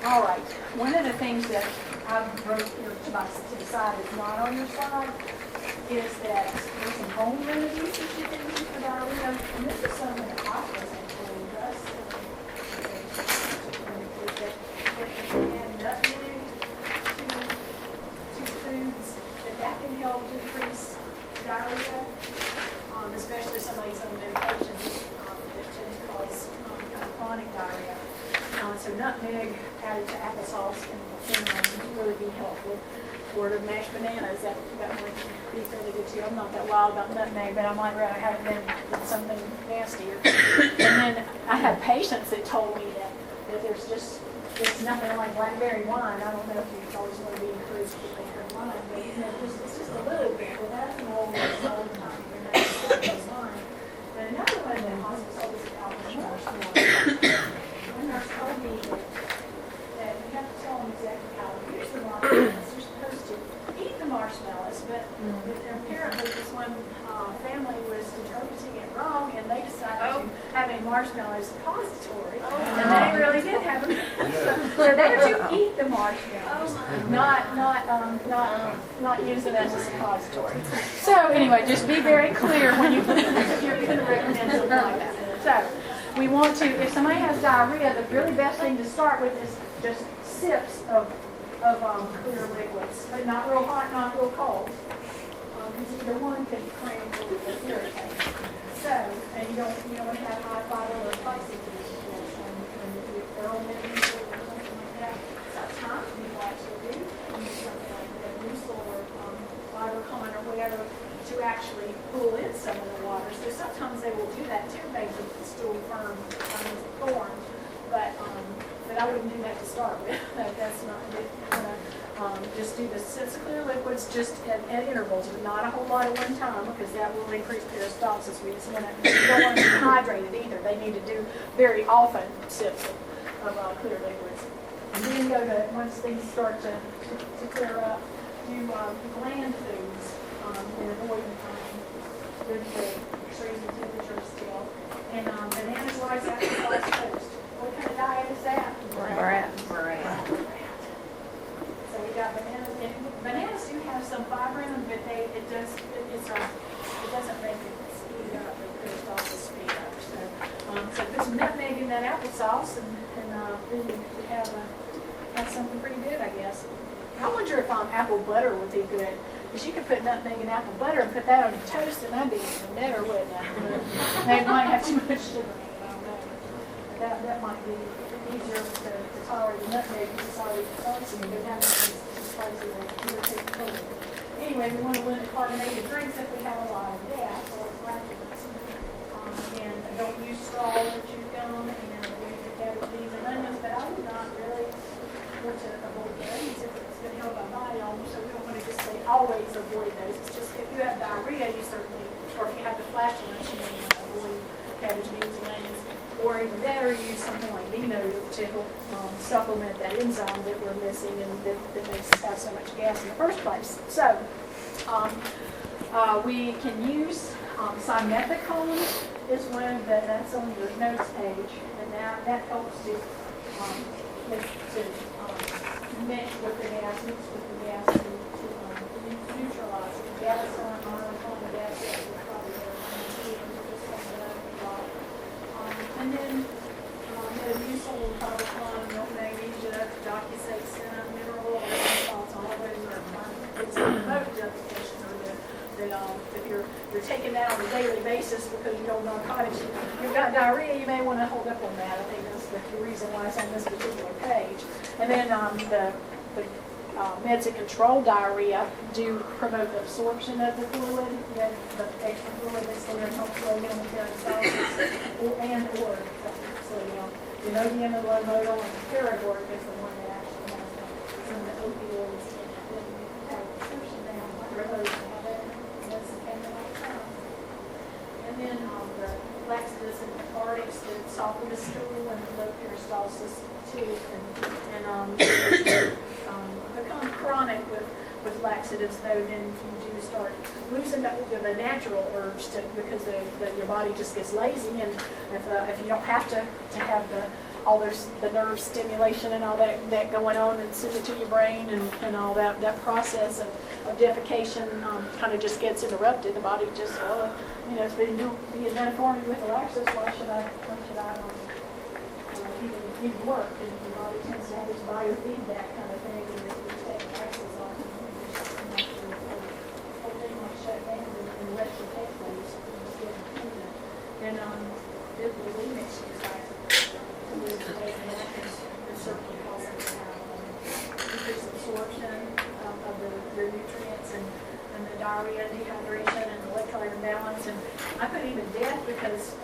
all right. One of the things that I wrote here to the side is not on your slide is that there's some home remedies that you can use for diarrhea. And this is something that I wasn't told us. If you add nutmeg to foods, that can help decrease diarrhea, especially somebody's on medications that tend to cause kind of chronic diarrhea. So nutmeg added to applesauce can really be helpful. Or the mashed bananas, that might be fairly good too. I'm not that wild about nutmeg, but I might rather have it than something nastier. And then I had patients that told me that there's nothing like blackberry wine. I don't know if you always want to be encouraged to drink wine, but it's just a little bit. Well, that's an old time. those lines. But another one that hospice always out was marshmallows. One nurse told me that you have to tell them exactly how to use the marshmallows. You're supposed to eat the marshmallows, but apparently this one family was interpreting it wrong, and they decided to have a marshmallow suppository, and they really did have them. So they're to eat the marshmallows, not use it as a suppository. So anyway, just be very clear when you if you're going to recommend something like that. So we want to, if somebody has diarrhea, the really best thing to start with is just sips of clear liquids, but not real hot, not real cold. Because either one can cramp or irritate. So, and you don't want to have high fiber or spicy foods. And if you're oral medicine or something like that, sometimes people actually do use something like that, mucil or fibercon or whatever to actually pull in some of the water. So sometimes they will do that too, maybe if it's still firm, formed. But I wouldn't do that to start with. That's not good. Just do the sips of clear liquids just at intervals, but not a whole lot at one time, because that will increase peristalsis. We just don't want to be dehydrated either. They need to do very often sips of clear liquids. And then go to, once things start to clear up, do bland foods and avoid good food, extreme temperature still. And bananas, rice, apples, rice, toast. What kind of diet is that? Brat. So we got bananas. And bananas do have some fiber in them, but it doesn't make it speed up. The peristalsis speed up. So put some nutmeg in that applesauce, and then we have something pretty good, I guess. I wonder if apple butter would be good. Because you could put nutmeg and apple butter and put that on your toast, and that'd be even better, wouldn't it? They might have too much sugar in it. I don't know. That might be easier to tolerate the nutmeg because it's already salty, but that makes it spicy and irritate the colon. Anyway, we want to limit carbonated drinks if we have a lot of that, or flatulence. And don't use straw or chew gum, and avoid the cabbage, beans, and onions, but I would not really want to avoid those if it's going to help our body almost, so we don't want to just say always avoid those. It's just if you have diarrhea, you certainly, or if you have the flatulence, you may want to avoid cabbage, beans, and onions. Or even better, use something like vino to help supplement that enzyme that we're missing and that makes us have so much gas in the first place. So we can use simethicone is one that's on your notes page, and that helps to mix with the gas, to neutralize it. Gas on the gas is probably and then Metamucil, fibercon, milk magnesia, docusate, mineral oil, salts, all of those are it's promote defecation, or if you're taking that on a daily basis because you don't know narcotics, you've got diarrhea, you may want to hold up on that. I think that's the reason why it's on this particular page. And then the meds that control diarrhea do promote the absorption of the fluid, the extra fluid that's there and help slow down the peristalsis, or slow down. The Imodium and Lomotil and Paregoric is the one that actually has some of the opioids in it. Then you have absorption down, like those have that medicine came in all the time. And then the laxatives and cathartics that soften the stool and low peristalsis too, and become chronic with laxatives, though, then you do start losing the natural urge because your body just gets lazy, and if you don't have to have the nerve stimulation and all that going on and send it to your brain and all that process of defecation kind of just gets interrupted. The body just it's been being done for me with the laxatives. Why should I even work? And the body tends to have this biofeedback kind of thing, and if you take laxatives off, whole thing might shut down and let you take those and the remix and certainly cause increased absorption of the nutrients and the diarrhea, dehydration, and electrolyte imbalance. And I put even death because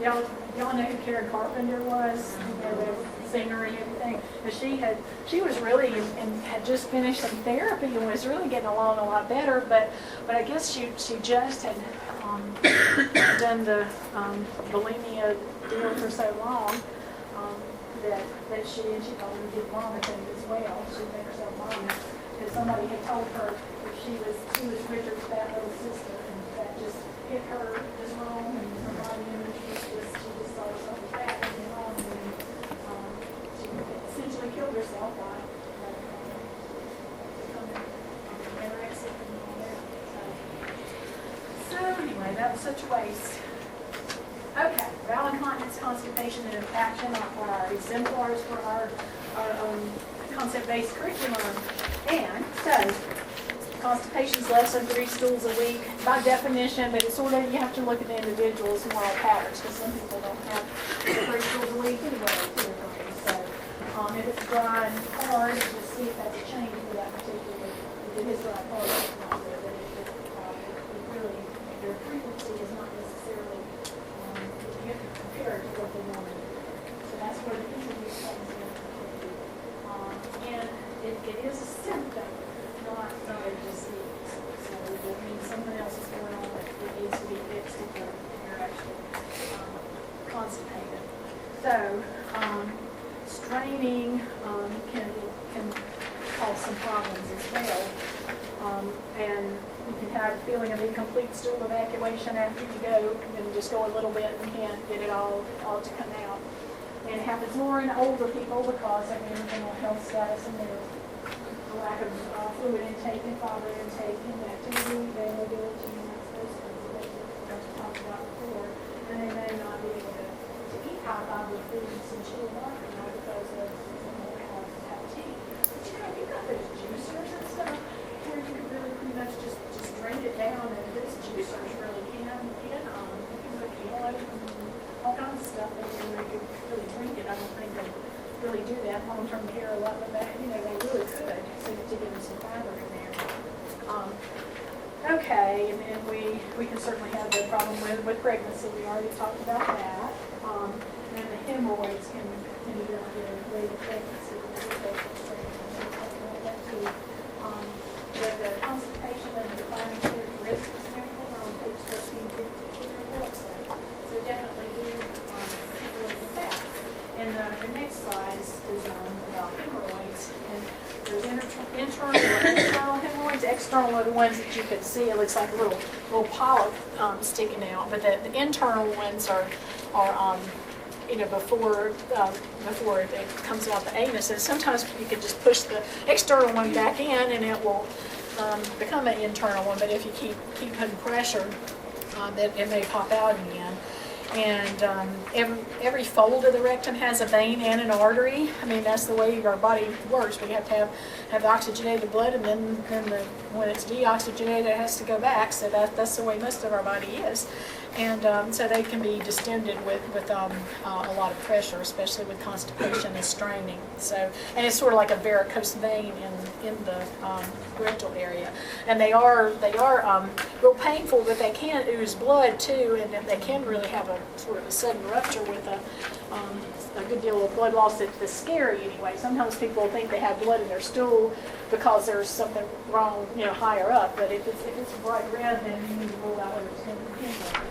y'all know who Karen Carpenter was, you know, the singer and everything. But she was really, and had just finished some therapy and was really getting along a lot better. But I guess she just had done the bulimia deal for so long that she probably did vomiting as well. She made herself vomit because somebody had told her that she was Richard's fat little sister, and that just hit her as wrong, and her body image was she just saw herself as fat and wrong, and she essentially killed herself by becoming anorexic and all that. So anyway, that was such a waste. Okay, bowel incontinence, constipation, and impaction are our exemplars for our concept-based curriculum. And so, constipation is less than 3 stools a week by definition, but it's sort of, you have to look at the individual's moral patterns, because some people don't have 3 stools a week anyway, typically. So, if it's dry and hard, just see if that's a change for that particular, if it is dry and hard, it's not good, but if it really, their frequency is not necessarily, you have to compare it to what they want to do. So that's where the interview comes in. And it is a symptom, not a disease. So that means something else is going on that needs to be fixed if you're actually constipated. So straining can cause some problems as well. And you can have a feeling of incomplete stool evacuation after you go, and just go a little bit and can't get it all to come out. And it happens more in older people because of their mental health status and their lack of fluid intake and fiber intake and activity availability and those kinds of things that we talked about before. And they may not be able to eat high fiber foods and chew water because of have tea. But you know, if you've got those juicers and stuff, where you can really pretty much just drink it down, and those juicers really can put cantaloupe and all kinds of stuff in there. You could really drink it. I don't think they really do that long-term care a lot of that. You know, they really could, so to give them some fiber in there. Okay, and then we can certainly have the problem with pregnancy. We already talked about that. And the hemorrhoids can interfere with pregnancy. With the constipation and the defining characteristics and everything on page 13, 15 in your website. So definitely do look at that. And the next slide is about hemorrhoids. And there's internal and external hemorrhoids. External are the ones that you can see. It looks like a little polyp sticking out. But the internal ones are before it comes out the anus. And sometimes you can just push the external one back in, and it will become an internal one. But if you keep putting pressure, it may pop out again. And every fold of the rectum has a vein and an artery. I mean, that's the way our body works. We have to have oxygenated blood, and then when it's deoxygenated, it has to go back. So that's the way most of our body is. And so they can be distended with a lot of pressure, especially with constipation and straining. So, and it's sort of like a varicose vein in the rectal area. And they are real painful, but they can ooze blood too, and they can really have a sort of a sudden rupture with a good deal of blood loss. That's scary anyway. Sometimes people think they have blood in their stool because there's something wrong, higher up. But if it's bright red, then you need to rule out whether it's hemorrhoid.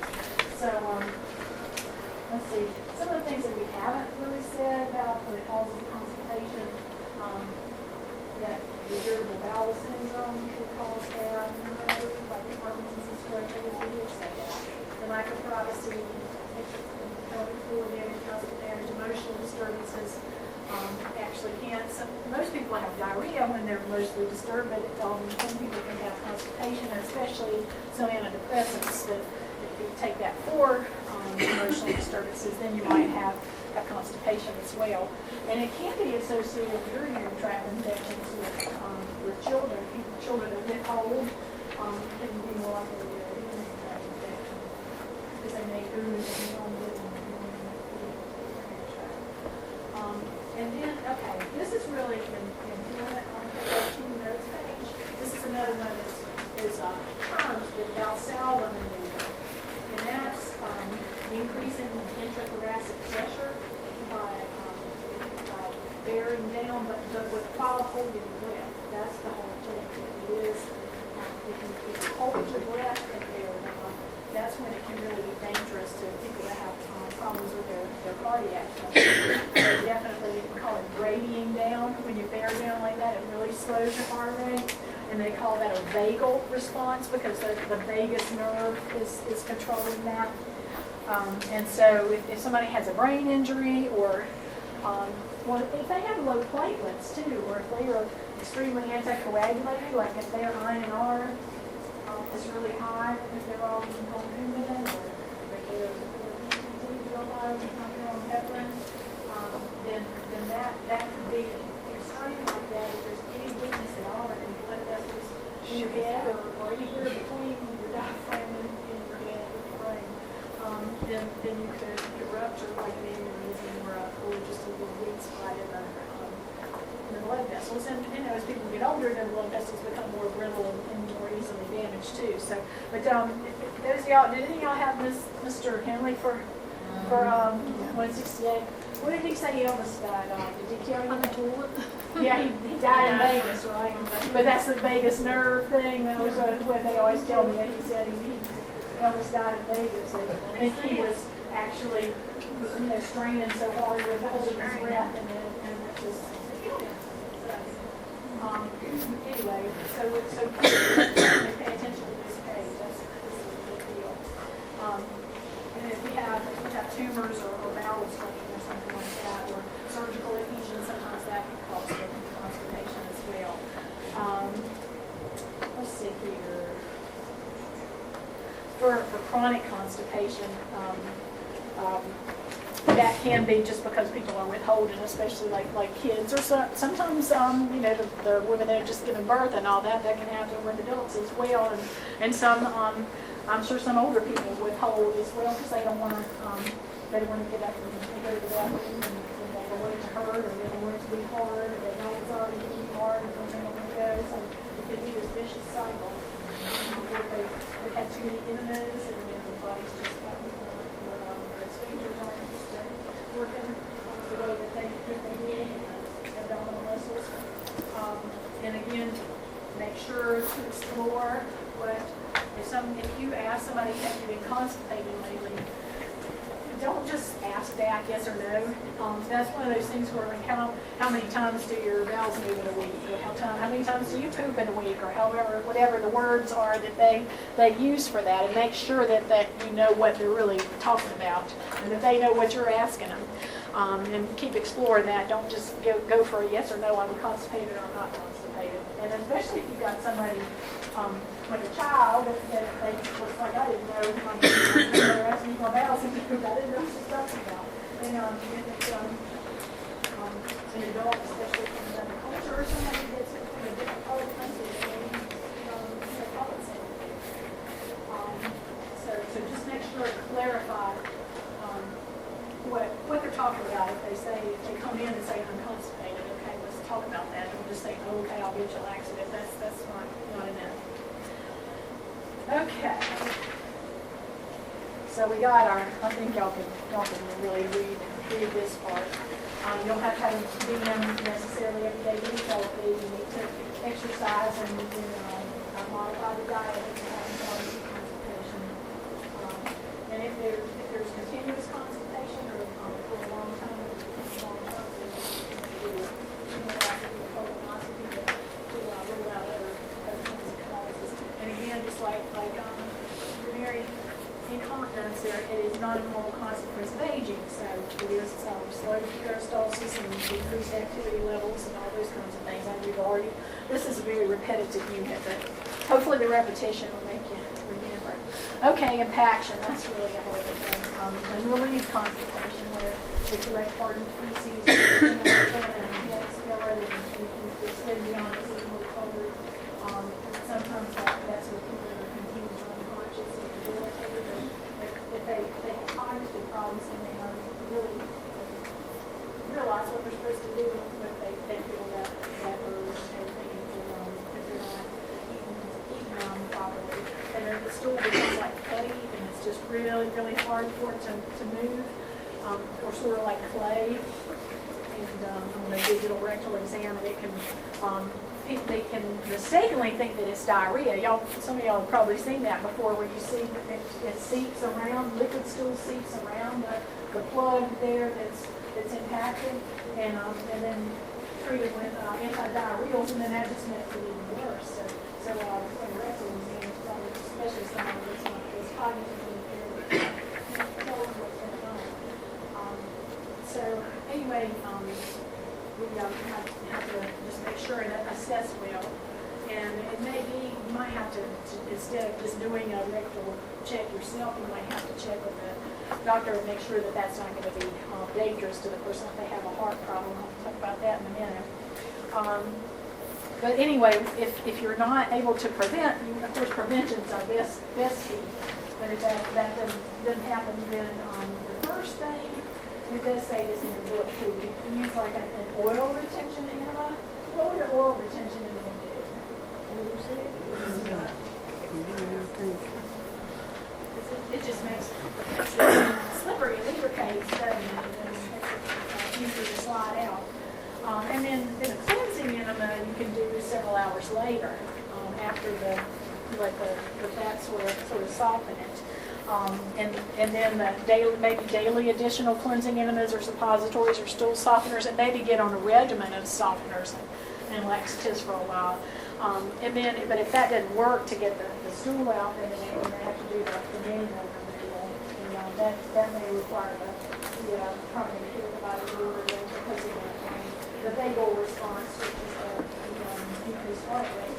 So let's see. Some of the things that we haven't really said about the causes of constipation, that the irritable bowel syndrome could cause that, like the Parkinson's sclerosis, we did say that. The lack of privacy, pelvic fluid damage, cosmetic damage, emotional disturbances actually can't. Most people have diarrhea when they're emotionally disturbed, but some people can have constipation, especially some antidepressants that if you take that for emotional disturbances, then you might have constipation as well. And it can be associated with urinary tract infections with children. Children that get old can be more likely to get a urinary tract infection because they may ooze and and then, okay, this is really important on the 13 notes page. This is another one that is terms with Valsalva maneuver. And that's the increase in intrathoracic pressure by bearing down, but while holding your breath. That's the whole thing. It is, if you hold your breath and bear down, that's when it can really be dangerous to people that have problems with their cardiac function. So definitely, you can call it bradying down. When you bear down like that, it really slows your heart rate. And they call that a vagal response because the vagus nerve is controlling that. And so if somebody has a brain injury or well, if they have low platelets too, or if they are extremely anticoagulated, like if their INR is really high, if they're all on Coumadin, or if they're real high, not on heparin, then that could be extreme like that. If there's any weakness at all, in blood vessels in your head or anywhere between your diaphragm and your head and your brain, then you could rupture like an aneurysm or just a little weak spot in the blood vessels. And as people get older, their blood vessels become more brittle and more easily damaged too. So, but those of y'all, did any of y'all have Mr. Henley for 168? What did he say he almost died on? Did he tell you? On the toilet? Yeah, he died in Vegas, right? But that's the vagus nerve thing. That was what they always tell me. That he said he almost died in Vegas. And he was actually, straining so hard with holding his breath, and that just killed him. Anyway, so pay attention to this page. This is a big deal. And if we have tumors or bowel obstruction or something like that, or surgical adhesion, sometimes that can cause constipation as well. Let's see here. For chronic constipation, that can be just because people are withholding, especially like kids, or sometimes the women that are just giving birth and all that can happen with adults as well, and some I'm sure some older people withhold as well because they don't want to get up and go to the bathroom, and they don't want it to hurt, or they don't want it to be hard, or they know it's already being hard and they don't want to go. So it could be this vicious cycle where they've had too many enemas and the body's just their sphincters aren't just working the way that they need, abdominal muscles. And again, make sure to explore if you ask somebody, have you been constipated lately? Don't just ask that yes or no. That's one of those things where how many times do your bowels move in a week, or how many times do you poop in a week, or whatever the words are that they use for that, and make sure that you know what they're really talking about, and that they know what you're asking them. And keep exploring that. Don't just go for a yes or no, I'm constipated or I'm not constipated. And especially if you've got somebody like a child that they looks like I didn't know. They're asking me my bowels and I didn't know what she's talking about. And if it's an adult, especially from another culture, or somebody that's from a different part of the country, they compensate. So just make sure to clarify what they're talking about. If they come in and say I'm constipated, okay, let's talk about that. Don't just say, oh, okay, I'll get you a laxative. That's not enough. Okay. So we got I think y'all can really read this part. You don't have to have a DM necessarily every day to eat healthy. You need to exercise and modify the diet if you're having constipation. And if there's continuous constipation or for a long time, rule out other things and causes. And again, just like urinary incontinence, it is not a normal consequence of aging. So it is slow peristalsis and decreased activity levels and all those kinds of things. And this is a very repetitive unit, but hopefully the repetition will make you remember. Okay, impaction, that's really a whole other thing. And relief constipation, where it's direct hardened feces and expelled and you slid beyond the seasonal recovery. Sometimes that's where people are confused or unconscious and debilitated. If they have cognitive problems and they don't really realize what they're supposed to do, but they feel that urge and everything if they're not eating properly. And then the stool becomes like putty, and it's just really, really hard hard for it to move, or sort of like clay. And on a digital rectal exam, and it can, they can mistakenly think that it's diarrhea. Y'all, some of y'all have probably seen that before, where you see that it seeps around, liquid stool seeps around the plug there that's impacted, and then treated with antidiarrheals, and then that just makes it even worse. So a rectal exam, especially someone that's cognitively impaired, tells what's going on. So anyway, we have to just make sure and assess well. And it may be, you might have to instead of just doing a rectal check yourself, you might have to check with the doctor and make sure that that's not going to be dangerous to the person if they have a heart problem. I'll talk about that in a minute. But anyway, if you're not able to prevent, of course prevention is our best key. But if that doesn't happen, then the first thing it does say is in your book too. You can use like an oil retention enema. What would an oil retention enema do? It just makes it slippery and lubricates, doesn't it? And makes it easier to slide out. And then a cleansing enema you can do several hours later, after the fat sort of soften it. And then maybe daily additional cleansing enemas or suppositories or stool softeners, and maybe get on a regimen of softeners and laxatives for a while. But if that doesn't work to get the stool out, then they have to do the manual removal, and that may require the permanent care provider because of the vagal response, which is the decreased heart rate,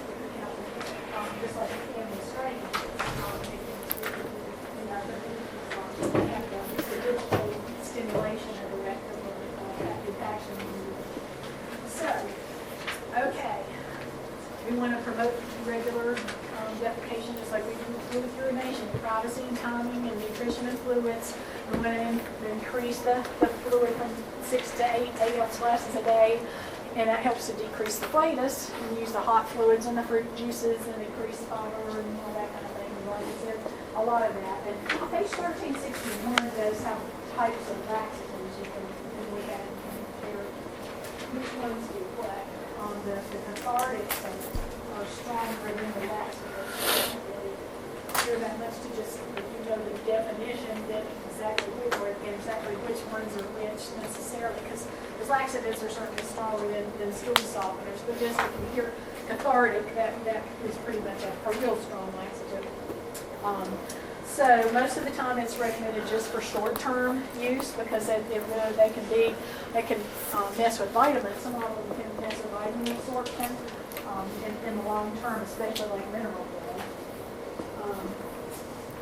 just like a family strain. The stimulation of the rectum or impaction. So, okay, we want to promote regular defecation, just like we do with urination, privacy and timing and nutrition and fluids. We want to increase the fluid from 6 to 8 ounce glasses a day, and that helps to decrease the flatus. And use the hot fluids and the fruit juices and increase fiber and all that kind of thing. Like I said, a lot of that. And page 1361 does have types of laxatives you can look at and compare which ones do what. The cathartics are stronger than the laxatives. I don't really hear that much to just, if you know the definition, then exactly which ones are which necessarily, because laxatives are certainly stronger than stool softeners, but just if you hear cathartic, that is pretty much a real strong laxative. So most of the time it's recommended just for short-term use because they can mess with vitamins. Some of them can mess with vitamin absorption in the long term, especially like mineral oil.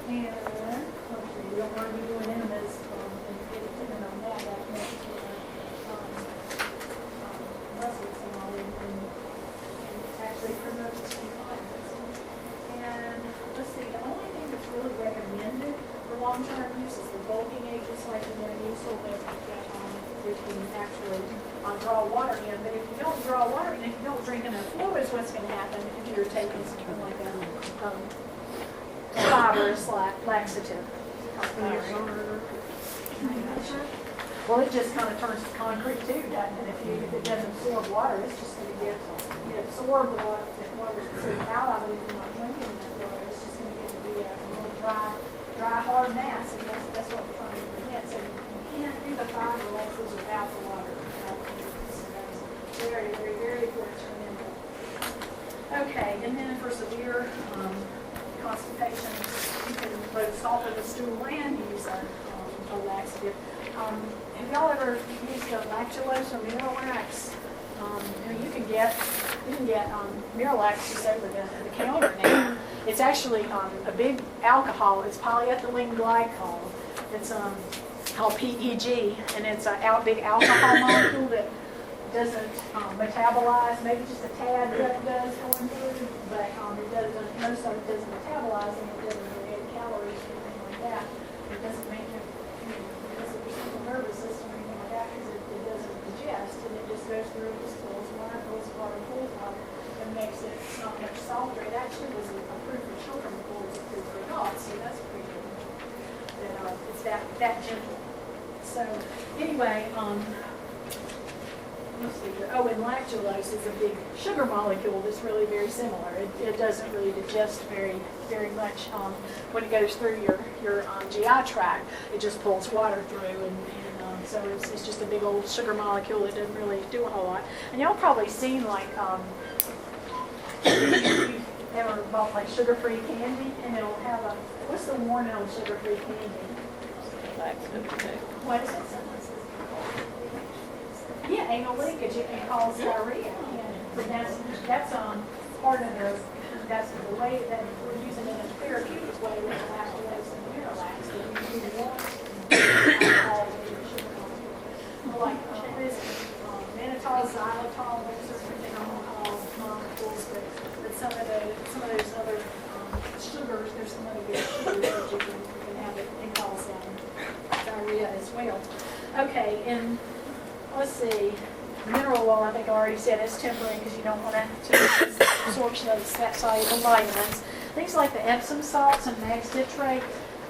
And let's see, we don't want to be doing enemas and depending on that makes muscles and all and actually promotes incontinence. And let's see, the only thing that's really recommended for long-term use is the bulking agents like the Metamucil that can actually draw water in. But if you don't draw water in, if you don't drink enough fluids, what's going to happen if you're taking something like a fibrous laxative? Well, it just kind of turns to concrete too, doesn't it? If it doesn't absorb water, it's just going to get absorbed what was considered out of it if you're not drinking enough water. It's just going to get to be a little dry, hard mass, and that's what we're trying to prevent. So you can't do the fiber laxatives without the water. Very, very, very important to remember. Okay, and then for severe constipation, you can both soften the stool and use a laxative. Have y'all ever used a lactulose or Miralax? You can get Miralax just over the counter now. It's actually a big alcohol. It's polyethylene glycol. It's called PEG, and it's a big alcohol molecule that doesn't metabolize. Maybe just a tad that it does going through, but it doesn't. Most of it doesn't metabolize, and it doesn't really add calories or anything like that. It doesn't make it doesn't the central nervous system or anything like that because it doesn't digest, and it just goes through and just pulls water, and makes it not much softer. It actually was approved for children before it was approved for adults, so that's pretty good. It's it's that gentle. So anyway, let's see here. Oh, and lactulose is a big sugar molecule that's really very similar. It doesn't really digest very much when it goes through your GI tract. It just pulls water through, and so it's just a big old sugar molecule that doesn't really do a whole lot. And y'all probably seen like you've ever bought like sugar-free candy, and it'll have a, what's the warning on sugar-free candy? What is it? Yeah, anal leakage. It can cause diarrhea. But that's part of that's the way that we're using it in a therapeutic way with the lactulose and the miralax. That we do want all the sugar molecules. Like this, mannitol, xylitol, those are molecules, but some of those other sugars, there's some other good sugars that you can have it and cause diarrhea as well. Okay, and let's see, mineral oil, I think I already said, is temporary because you don't want to absorption of the fat-soluble vitamins. Things like the Epsom salts and max citrate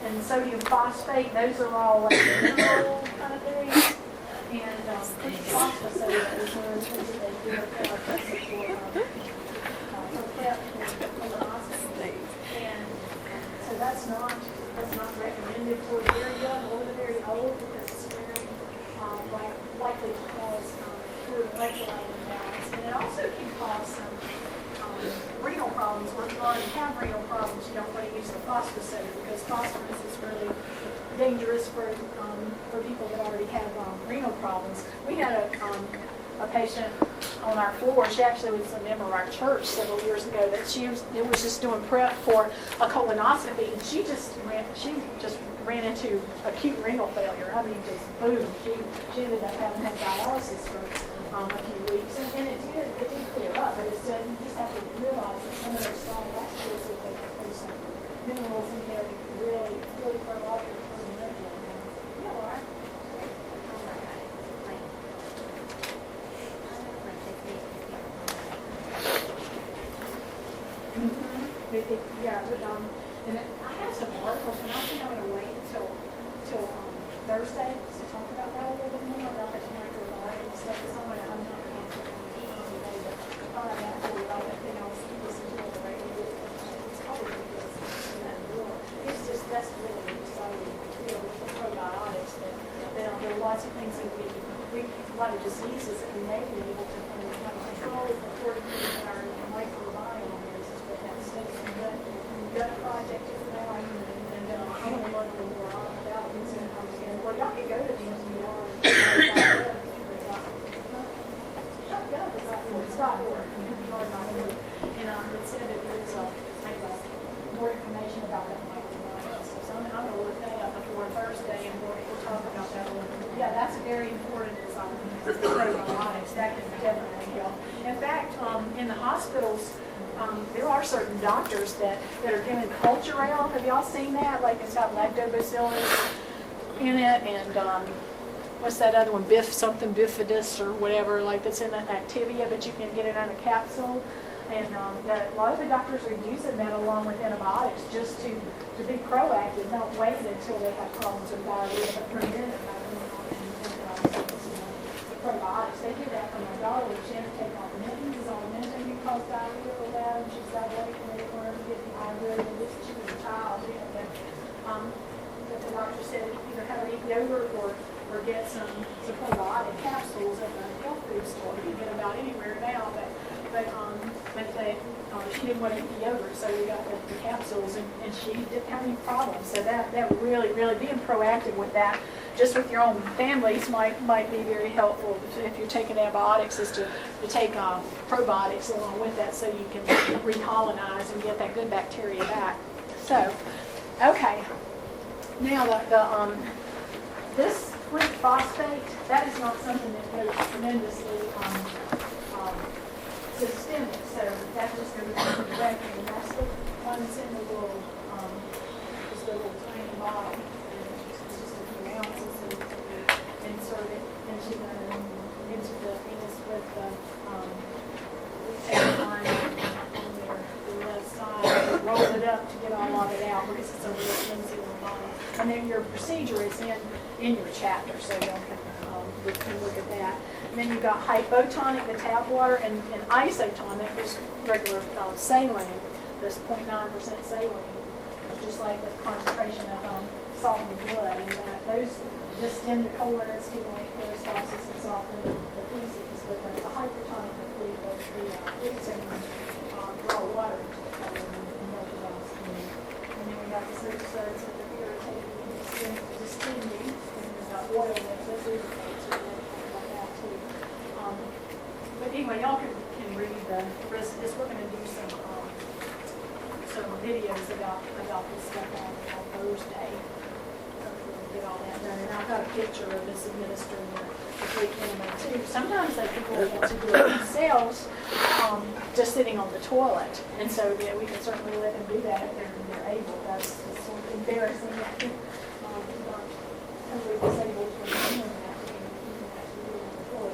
and sodium phosphate, those are all like mineral kind of things. And phosphate is one of the things that they do and so that's not recommended for the very young or the very old because it's very likely to cause fluid electrolyte imbalance. And it also can cause some renal problems. When you already have renal problems, you don't want to use the phosphate because phosphorus is really dangerous for people that already have renal problems. We had a patient on our floor. She actually was a member of our church several years ago. That she was just doing prep for a colonoscopy, and she just ran into acute renal failure. I mean, just boom. She ended up having to have dialysis for a few weeks, and it did clear up. But it's you just have to realize that some of those strong lactose that there's some minerals in there that can really throw off your renal. Yeah, all right. And I have some articles, and I think I'm going to wait until Thursday to talk about that a little bit more. Not that you might do a lot of stuff, because I'm not going to answer today, but I thought I'd actually write that thing else to listen to on the radio. It's probably because it's just, that's really exciting, with the probiotics, that there are lots of things that a lot of diseases that we may be able to control according to our microbiome. Gut project is now, and I want to learn a little more about these and well, y'all can go to these and y'all and it said that there's more information about that microbiome. So I'm going to look that up before Thursday, and we'll talk about that a little bit. Yeah, that's very important as probiotics. That can definitely help. In fact, in the hospitals, there are certain doctors that are giving culture ale. Have y'all seen that? Like it's got lactobacillus in it, and what's that other one? Bifidus or whatever, like that's in Activia, but you can get it in a capsule. And a lot of the doctors are using that along with antibiotics just to be proactive, not wait until they have problems with diarrhea, but prevent it by probiotics. They do that for my daughter. She had to take augmentin because augmentin can cause diarrhea for that, and she's diabetic and they want her to get diarrhea. And she was a child, but the doctor said either have her eat yogurt or get some probiotic capsules at the health food store. You can get them out anywhere now, but she didn't want to eat the yogurt, so we got the capsules, and she didn't have any problems. So that really being proactive with that, just with your own families, might be very helpful if you're taking antibiotics, is to take probiotics along with that, so you can recolonize and get that good bacteria back. So, okay, now this free phosphate, that is not something that goes tremendously systemic, so that just goes directly, and that's the one that's in the little, this little tiny bottle, and it's just a few ounces, and insert it into the anus with the line on the left side, roll it up to get all of it out, because it's a real flimsy little bottle. And then your procedure in your chapter, so y'all can look at that. And then you've got hypotonic, the tap water, and isotonic, just regular saline, this 0.9% saline, just like the concentration of salt in the blood. And those just stem the colon, stimulate peristalsis, and soften the feces. But the hypertonic liquid was the raw water into the colon and melted down skin. And then we got the surface of the irritating the stinging, and we've got oil that lubricates it and like that too. But anyway, y'all can read the rest of this. We're going to do some videos about this stuff on Thursday. Get all that done. And I've got a picture of this administering the free enema too. Sometimes people want to do it themselves, just sitting on the toilet. And so yeah, we can certainly let them do that if they're able. That's sort of embarrassing. I think totally disabled from doing that.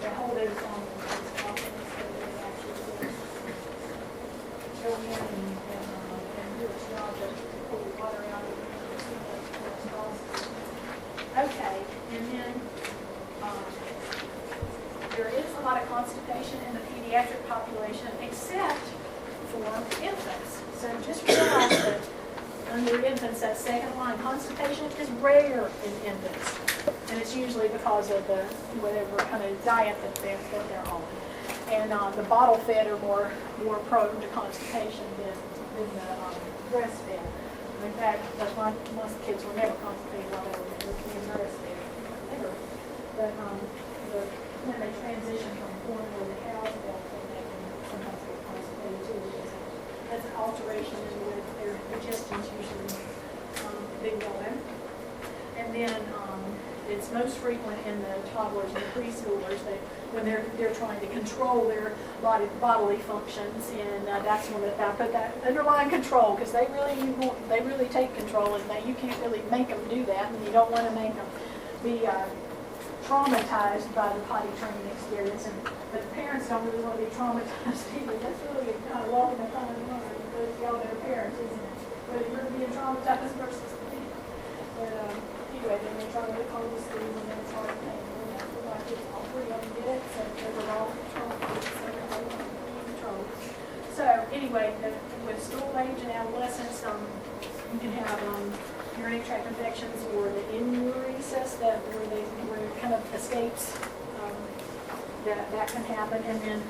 They hold those on those confidence that they actually go in and do its job to pull the water out of it. Okay, and then there is a lot of constipation in the pediatric population, except for infants. So just realize that under infants, that second line constipation is rare in infants, and it's usually because of the whatever kind of diet that they're on. And the bottle fed are more prone to constipation than the breastfed. In fact, that's why most kids were never constipated while they were being breastfed. Never. But when they transition from formula to cow's milk, they can sometimes get constipated too. That's an alteration in the way their digestion's usually big woman. And then it's most frequent in the toddlers and the preschoolers when they're trying to control their bodily functions, and that's when I put that underlying control, because they really take control, and you can't really make them do that, and you don't want to make them be traumatized by the potty training experience. But the parents don't really want to be traumatized either. That's really kind of walking a fine line because y'all their parents, isn't it? But you're being traumatized versus but anyway, then they try to look all the schools, and then it's hard to pay. All three of them did it, so they were all controlled. So anyway, with school age and adolescence, you can have urinary tract infections or the enuresis where it kind of escapes. That can happen, and then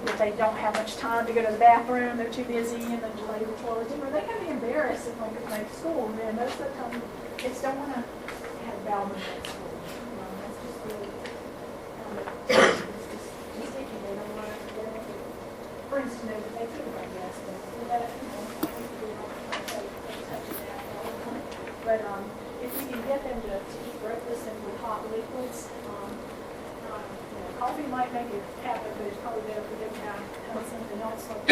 if they don't have much time to go to the bathroom, they're too busy, and then delay the toilet, or they can be embarrassed if they go to school. And most of the time, kids don't want to have bowel movement at school. That's just really just thinking they don't want to friends to know that they could, I guess. But if we can get them to eat breakfast and with hot liquids, coffee might make it happen, but it's probably better for them to have something else like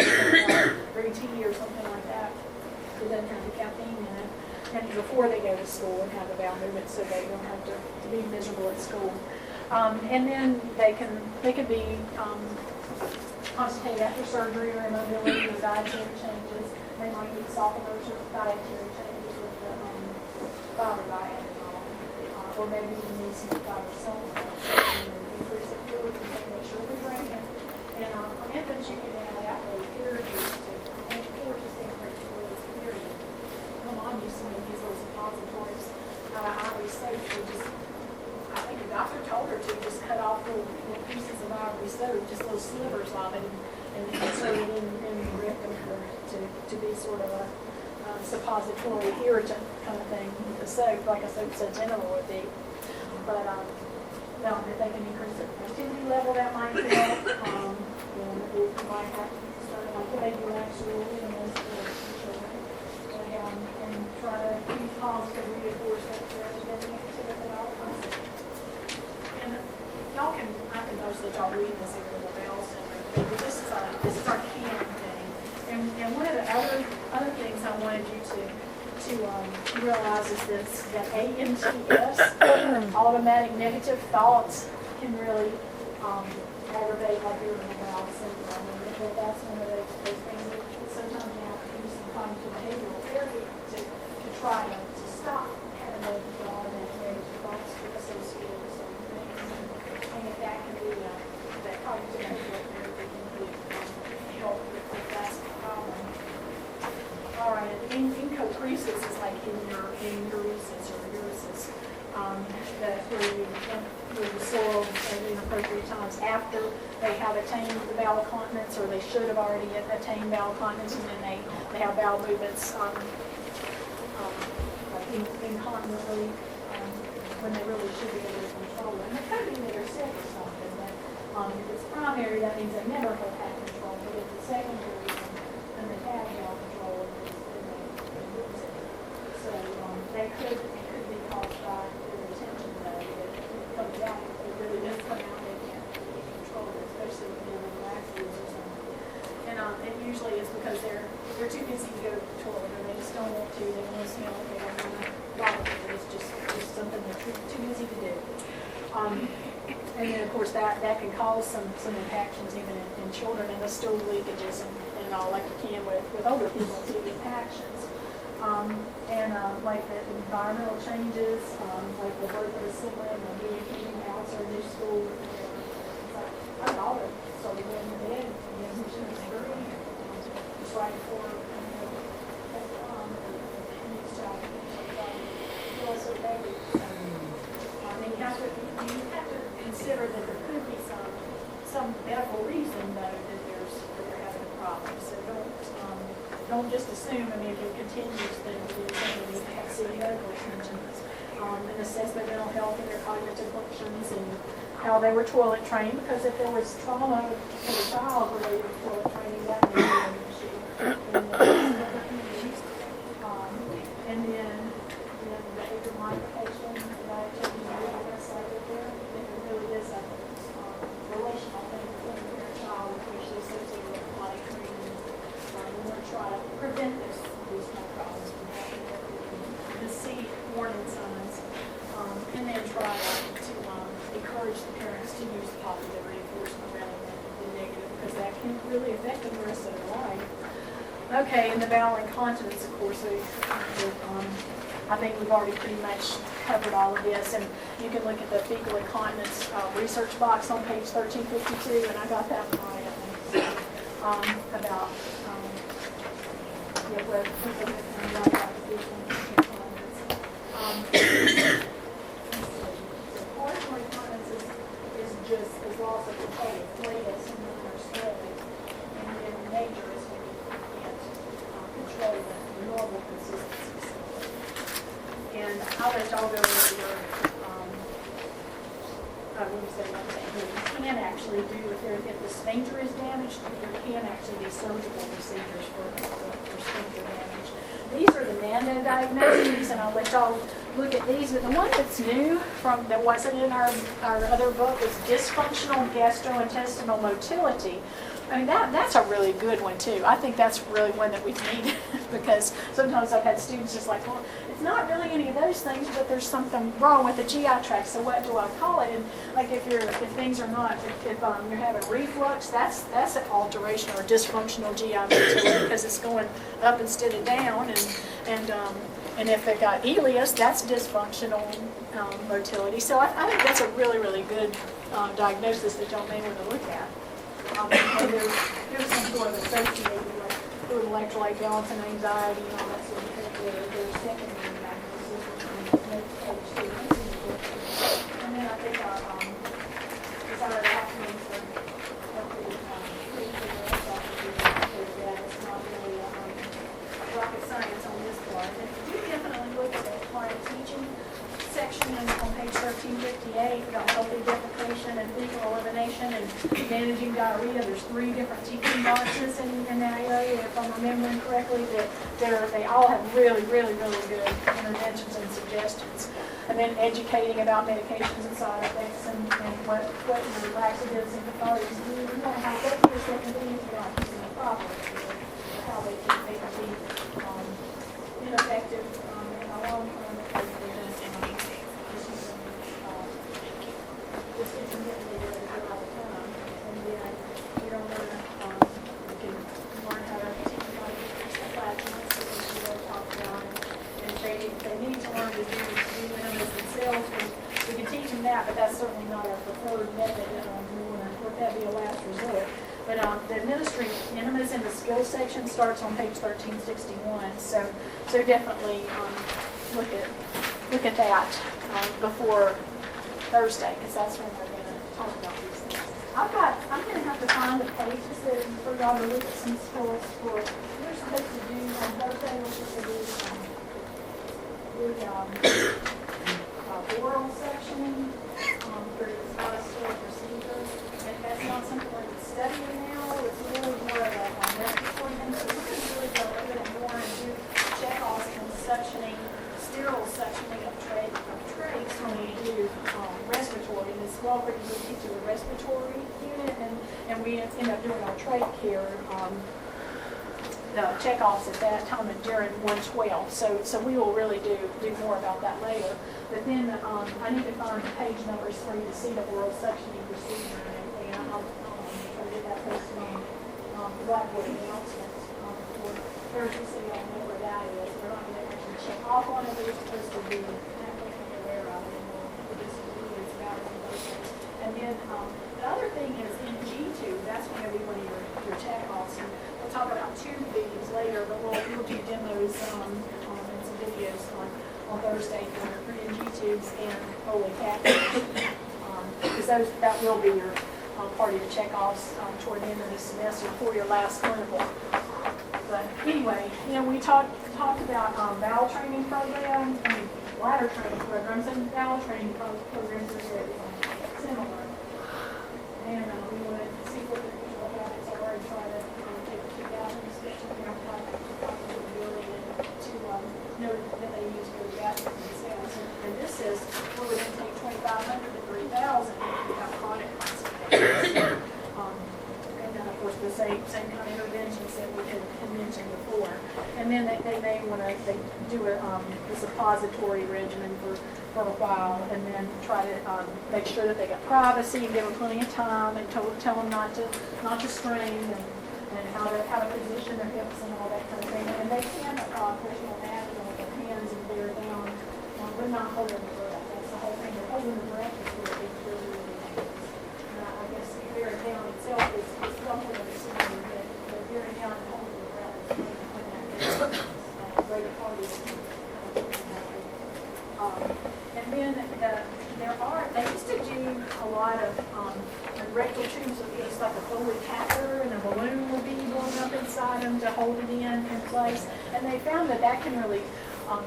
green tea or something like that. It doesn't have the caffeine in it. And before they go to school and have a bowel movement, so they don't have to be miserable at school. And then they can be constipated after surgery or immobility or dietary changes. They might need softeners or dietary changes with the fiber diet and all. Or maybe you need some fiber supplements. Increase the fluid to make sure we drink it. And for infants, you can add out period to increase fluid period. My mom used to make these little suppositories. I always say I think the doctor told her to just cut off little pieces of ivory soap, just little slivers of it, and insert it in the rectum to be sort of a suppository irritant kind of thing. The soap, like a soap sudsenimal would be. But no, if they can increase the activity level, that might help. Then we might have to start like the baby actually in those children. And try to use positive reinforcement for everything at all times. And y'all I can post that y'all read this irritable bowel syndrome. But this is our canon thing. And one of the other things I wanted you to realize is this, that ANTS, automatic negative thoughts, can really aggravate like irritable bowel syndrome. And that's one of those things that sometimes you have to use some cognitive behavioral therapy to try to stop having those automatic negative where you move the soil at inappropriate times after they have attained the bowel continence, or they should have already attained bowel continence, and then they have bowel movements like incontinently when they really should be able to control it. And it could be that they're sick or something, but if it's primary, that means they never have had control. But if it's secondary, then they have bowel control, then they lose it. So it could be caused by their retention, though. It comes out, it really does come out, they can't control it, especially with the laxatives or something. And it usually is because they're too busy to go to the toilet, or they just don't want to, they want to smell, they don't want to bother it. It's just something they're too busy to do. And then, of course, that can cause some impactions even in children, and the stool leakages and all, like you can with older people, too, impactions. Like the environmental changes, like the birth of a sibling, or relocating out or new school. My daughter started going to bed when she was 3, just right before next child. It was her baby. You have to consider that there could be some medical reason, though, that they're having a problem. So don't just assume. I mean, if it continues, then you need to have city medical attention and assess their mental health and their cognitive functions and how they were toilet trained. Because if there was trauma for the child related to toilet training, that may be an issue. And then behavior modification, dietary, really is a relational thing between your child, especially associated with body training. We want to try to prevent these kind of problems from happening, to see warning signs, and then try to encourage the parents to use positive reinforcement rather than negative, because that can really affect them the rest of their life. Okay, and the bowel incontinence, of course, I think we've already pretty much covered all of this, and you can look at the fecal incontinence research box on page 1352, and I got that one right, I think, about where people can write about the fecal incontinence. So partial incontinence is just as loss of control of flatus and or swelling, and then major is when you can't control the normal consistency. And I'll let y'all go over your, you can actually do, if the sphincter is damaged, there can actually be surgical procedures for sphincter damage. These are the nano diagnoses, and I'll let y'all look at these. But the one that's new that wasn't in our other book is dysfunctional gastrointestinal motility. I mean, that's a really good one, too. I think that's really one that we need because sometimes I've had students just like, well, it's not really any of those things, but there's something wrong with the GI tract, so what do I call it? And like if things are not, if you're having reflux, that's an alteration or dysfunctional GI motility because it's going up instead of down. And if they've got ileus, that's dysfunctional motility. So I think that's a really, really good diagnosis that y'all may want to look at. And there's some sort of associated with fluid electrolyte balance and anxiety and all that sort of thing. There's secondary diagnosis and then I think our desired outcomes are pretty clear. It's not really rocket science on this part. And you definitely look at the client teaching section on page 1358 about healthy defecation and fecal elimination and managing diarrhea. There's 3 different teaching boxes in that area, if I'm remembering correctly, that they all have really, really, really good interventions and suggestions. And then educating about medications and side effects and what your laxatives and cathartics do, and how effective they can be if you're not using them properly, or how they can be ineffective in the long term. Just intermittently all the time, and then you don't learn. You can learn how to teach about flatus, which we will talk about, and they need to learn to do enemas themselves. We can teach them that, but that's certainly not our preferred method. We want to let that be a last resort. But the administering enemas in the skills section starts on page 1361. So definitely look at that before Thursday, because that's when we're going to talk about these things. I'm going to have to find the pages that for y'all to look at some skills for. We're supposed to do on Thursday, we're supposed to do oral sectioning for diagnostic procedure. And that's not something we're studying now. It's really more of a respiratory thing. So we're going to really go over it more and do check-offs and sectioning, sterile sectioning of trachs when we do respiratory. And it's well pretty good to the respiratory unit, and we end up doing our trach care the checkoffs at that time and during 112. So we will really do more about that later. But then I need to find the page numbers for you to see the oral sectioning procedure and everything. I'll try to get that posted on the Blackboard announcements for Thursday, so y'all know where that is. We're not going to actually check off on it, but it's supposed to be aware of it, and we'll do some videos about it on those things. And then the other thing is in G-tube, that's going to be one of your checkoffs. And we'll talk about tube feedings later, but we'll do demos and some videos on Thursday for in G-tubes and Foley catheters. Because that will be your part of your checkoffs toward the end of the semester for your last clinical. But anyway, we talked about bowel training programs and bladder training programs, and bowel training programs are very similar. And we want to see what the usual habits are and try to take the 2,000 steps to their building and to know that they use good bathroom themselves. And this is we would then take 2,500 to 3,000 if we have chronic constipation. And then of course the same kind of interventions that we had mentioned before. And then they want to do a suppository regimen for a while, and then try to make sure that they got privacy and give them plenty of time, and tell them not to strain and how to position their hips and all that kind of thing. And they can personal anatomy with their hands and bear down, but not holding the breath. That's the whole thing. But holding the breath is really dangerous. And I guess bearing down itself is something of the same, but bearing down and holding the breath is when that greater part of and then they used to do a lot of rectal tubes with just like a Foley catheter, and a balloon will be going up inside them to hold it in place. And they found that can really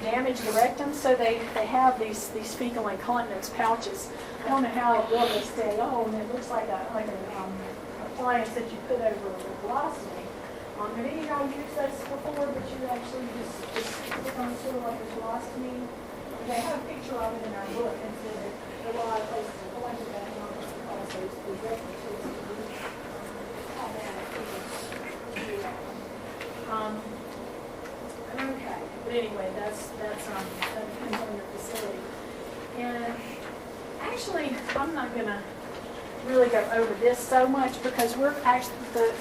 damage the rectum, so they have these fecal incontinence pouches. I don't know how well they stay on. It looks like an appliance that you put over a colostomy. Have any of y'all used those before, but you actually just put on sort of like a colostomy? They have a picture of it in our book, and so there are a lot of places are going to that because those rectal tubes how bad it is. Okay, but anyway, that depends on your facility. And actually, I'm not going to really go over this so much because we're actually the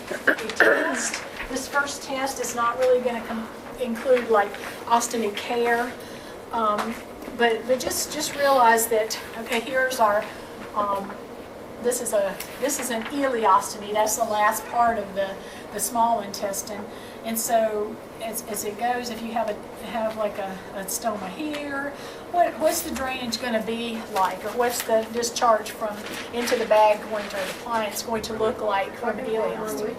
test. This first test is not really going to include like ostomy care. But just realize that, okay, here's our, this is an ileostomy. That's the last part of the small intestine. And so as it goes, if you have like a stoma here, what's the drainage going to be like? Or what's the discharge from into the bag going to the appliance going to look like from an ileostomy?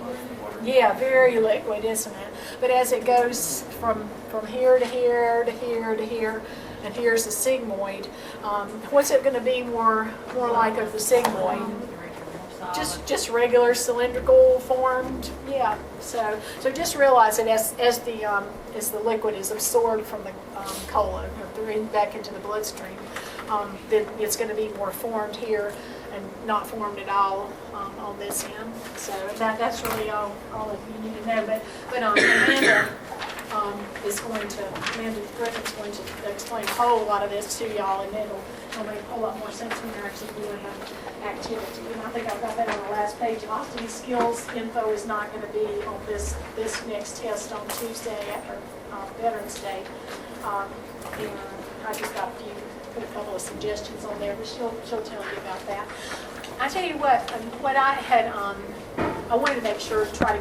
Yeah, very liquid, isn't it? But as it goes from here to here to here to here, and here's the sigmoid, what's it going to be more like of the sigmoid? Just regular cylindrical formed, yeah. So just realize that as the liquid is absorbed from the colon or back into the bloodstream, then it's going to be more formed here and not formed at all on this end. So that's really all that you need to know. But Amanda Griffin's going to explain a whole lot of this to y'all, and it'll make a whole lot more sense when you're actually doing activity. And I think I've got that on the last page. Ostomy skills info is not going to be on this next test on Tuesday after Veterans Day. And I just put a couple of suggestions on there, but she'll tell you about that. I tell you what I had, I wanted to make sure to try to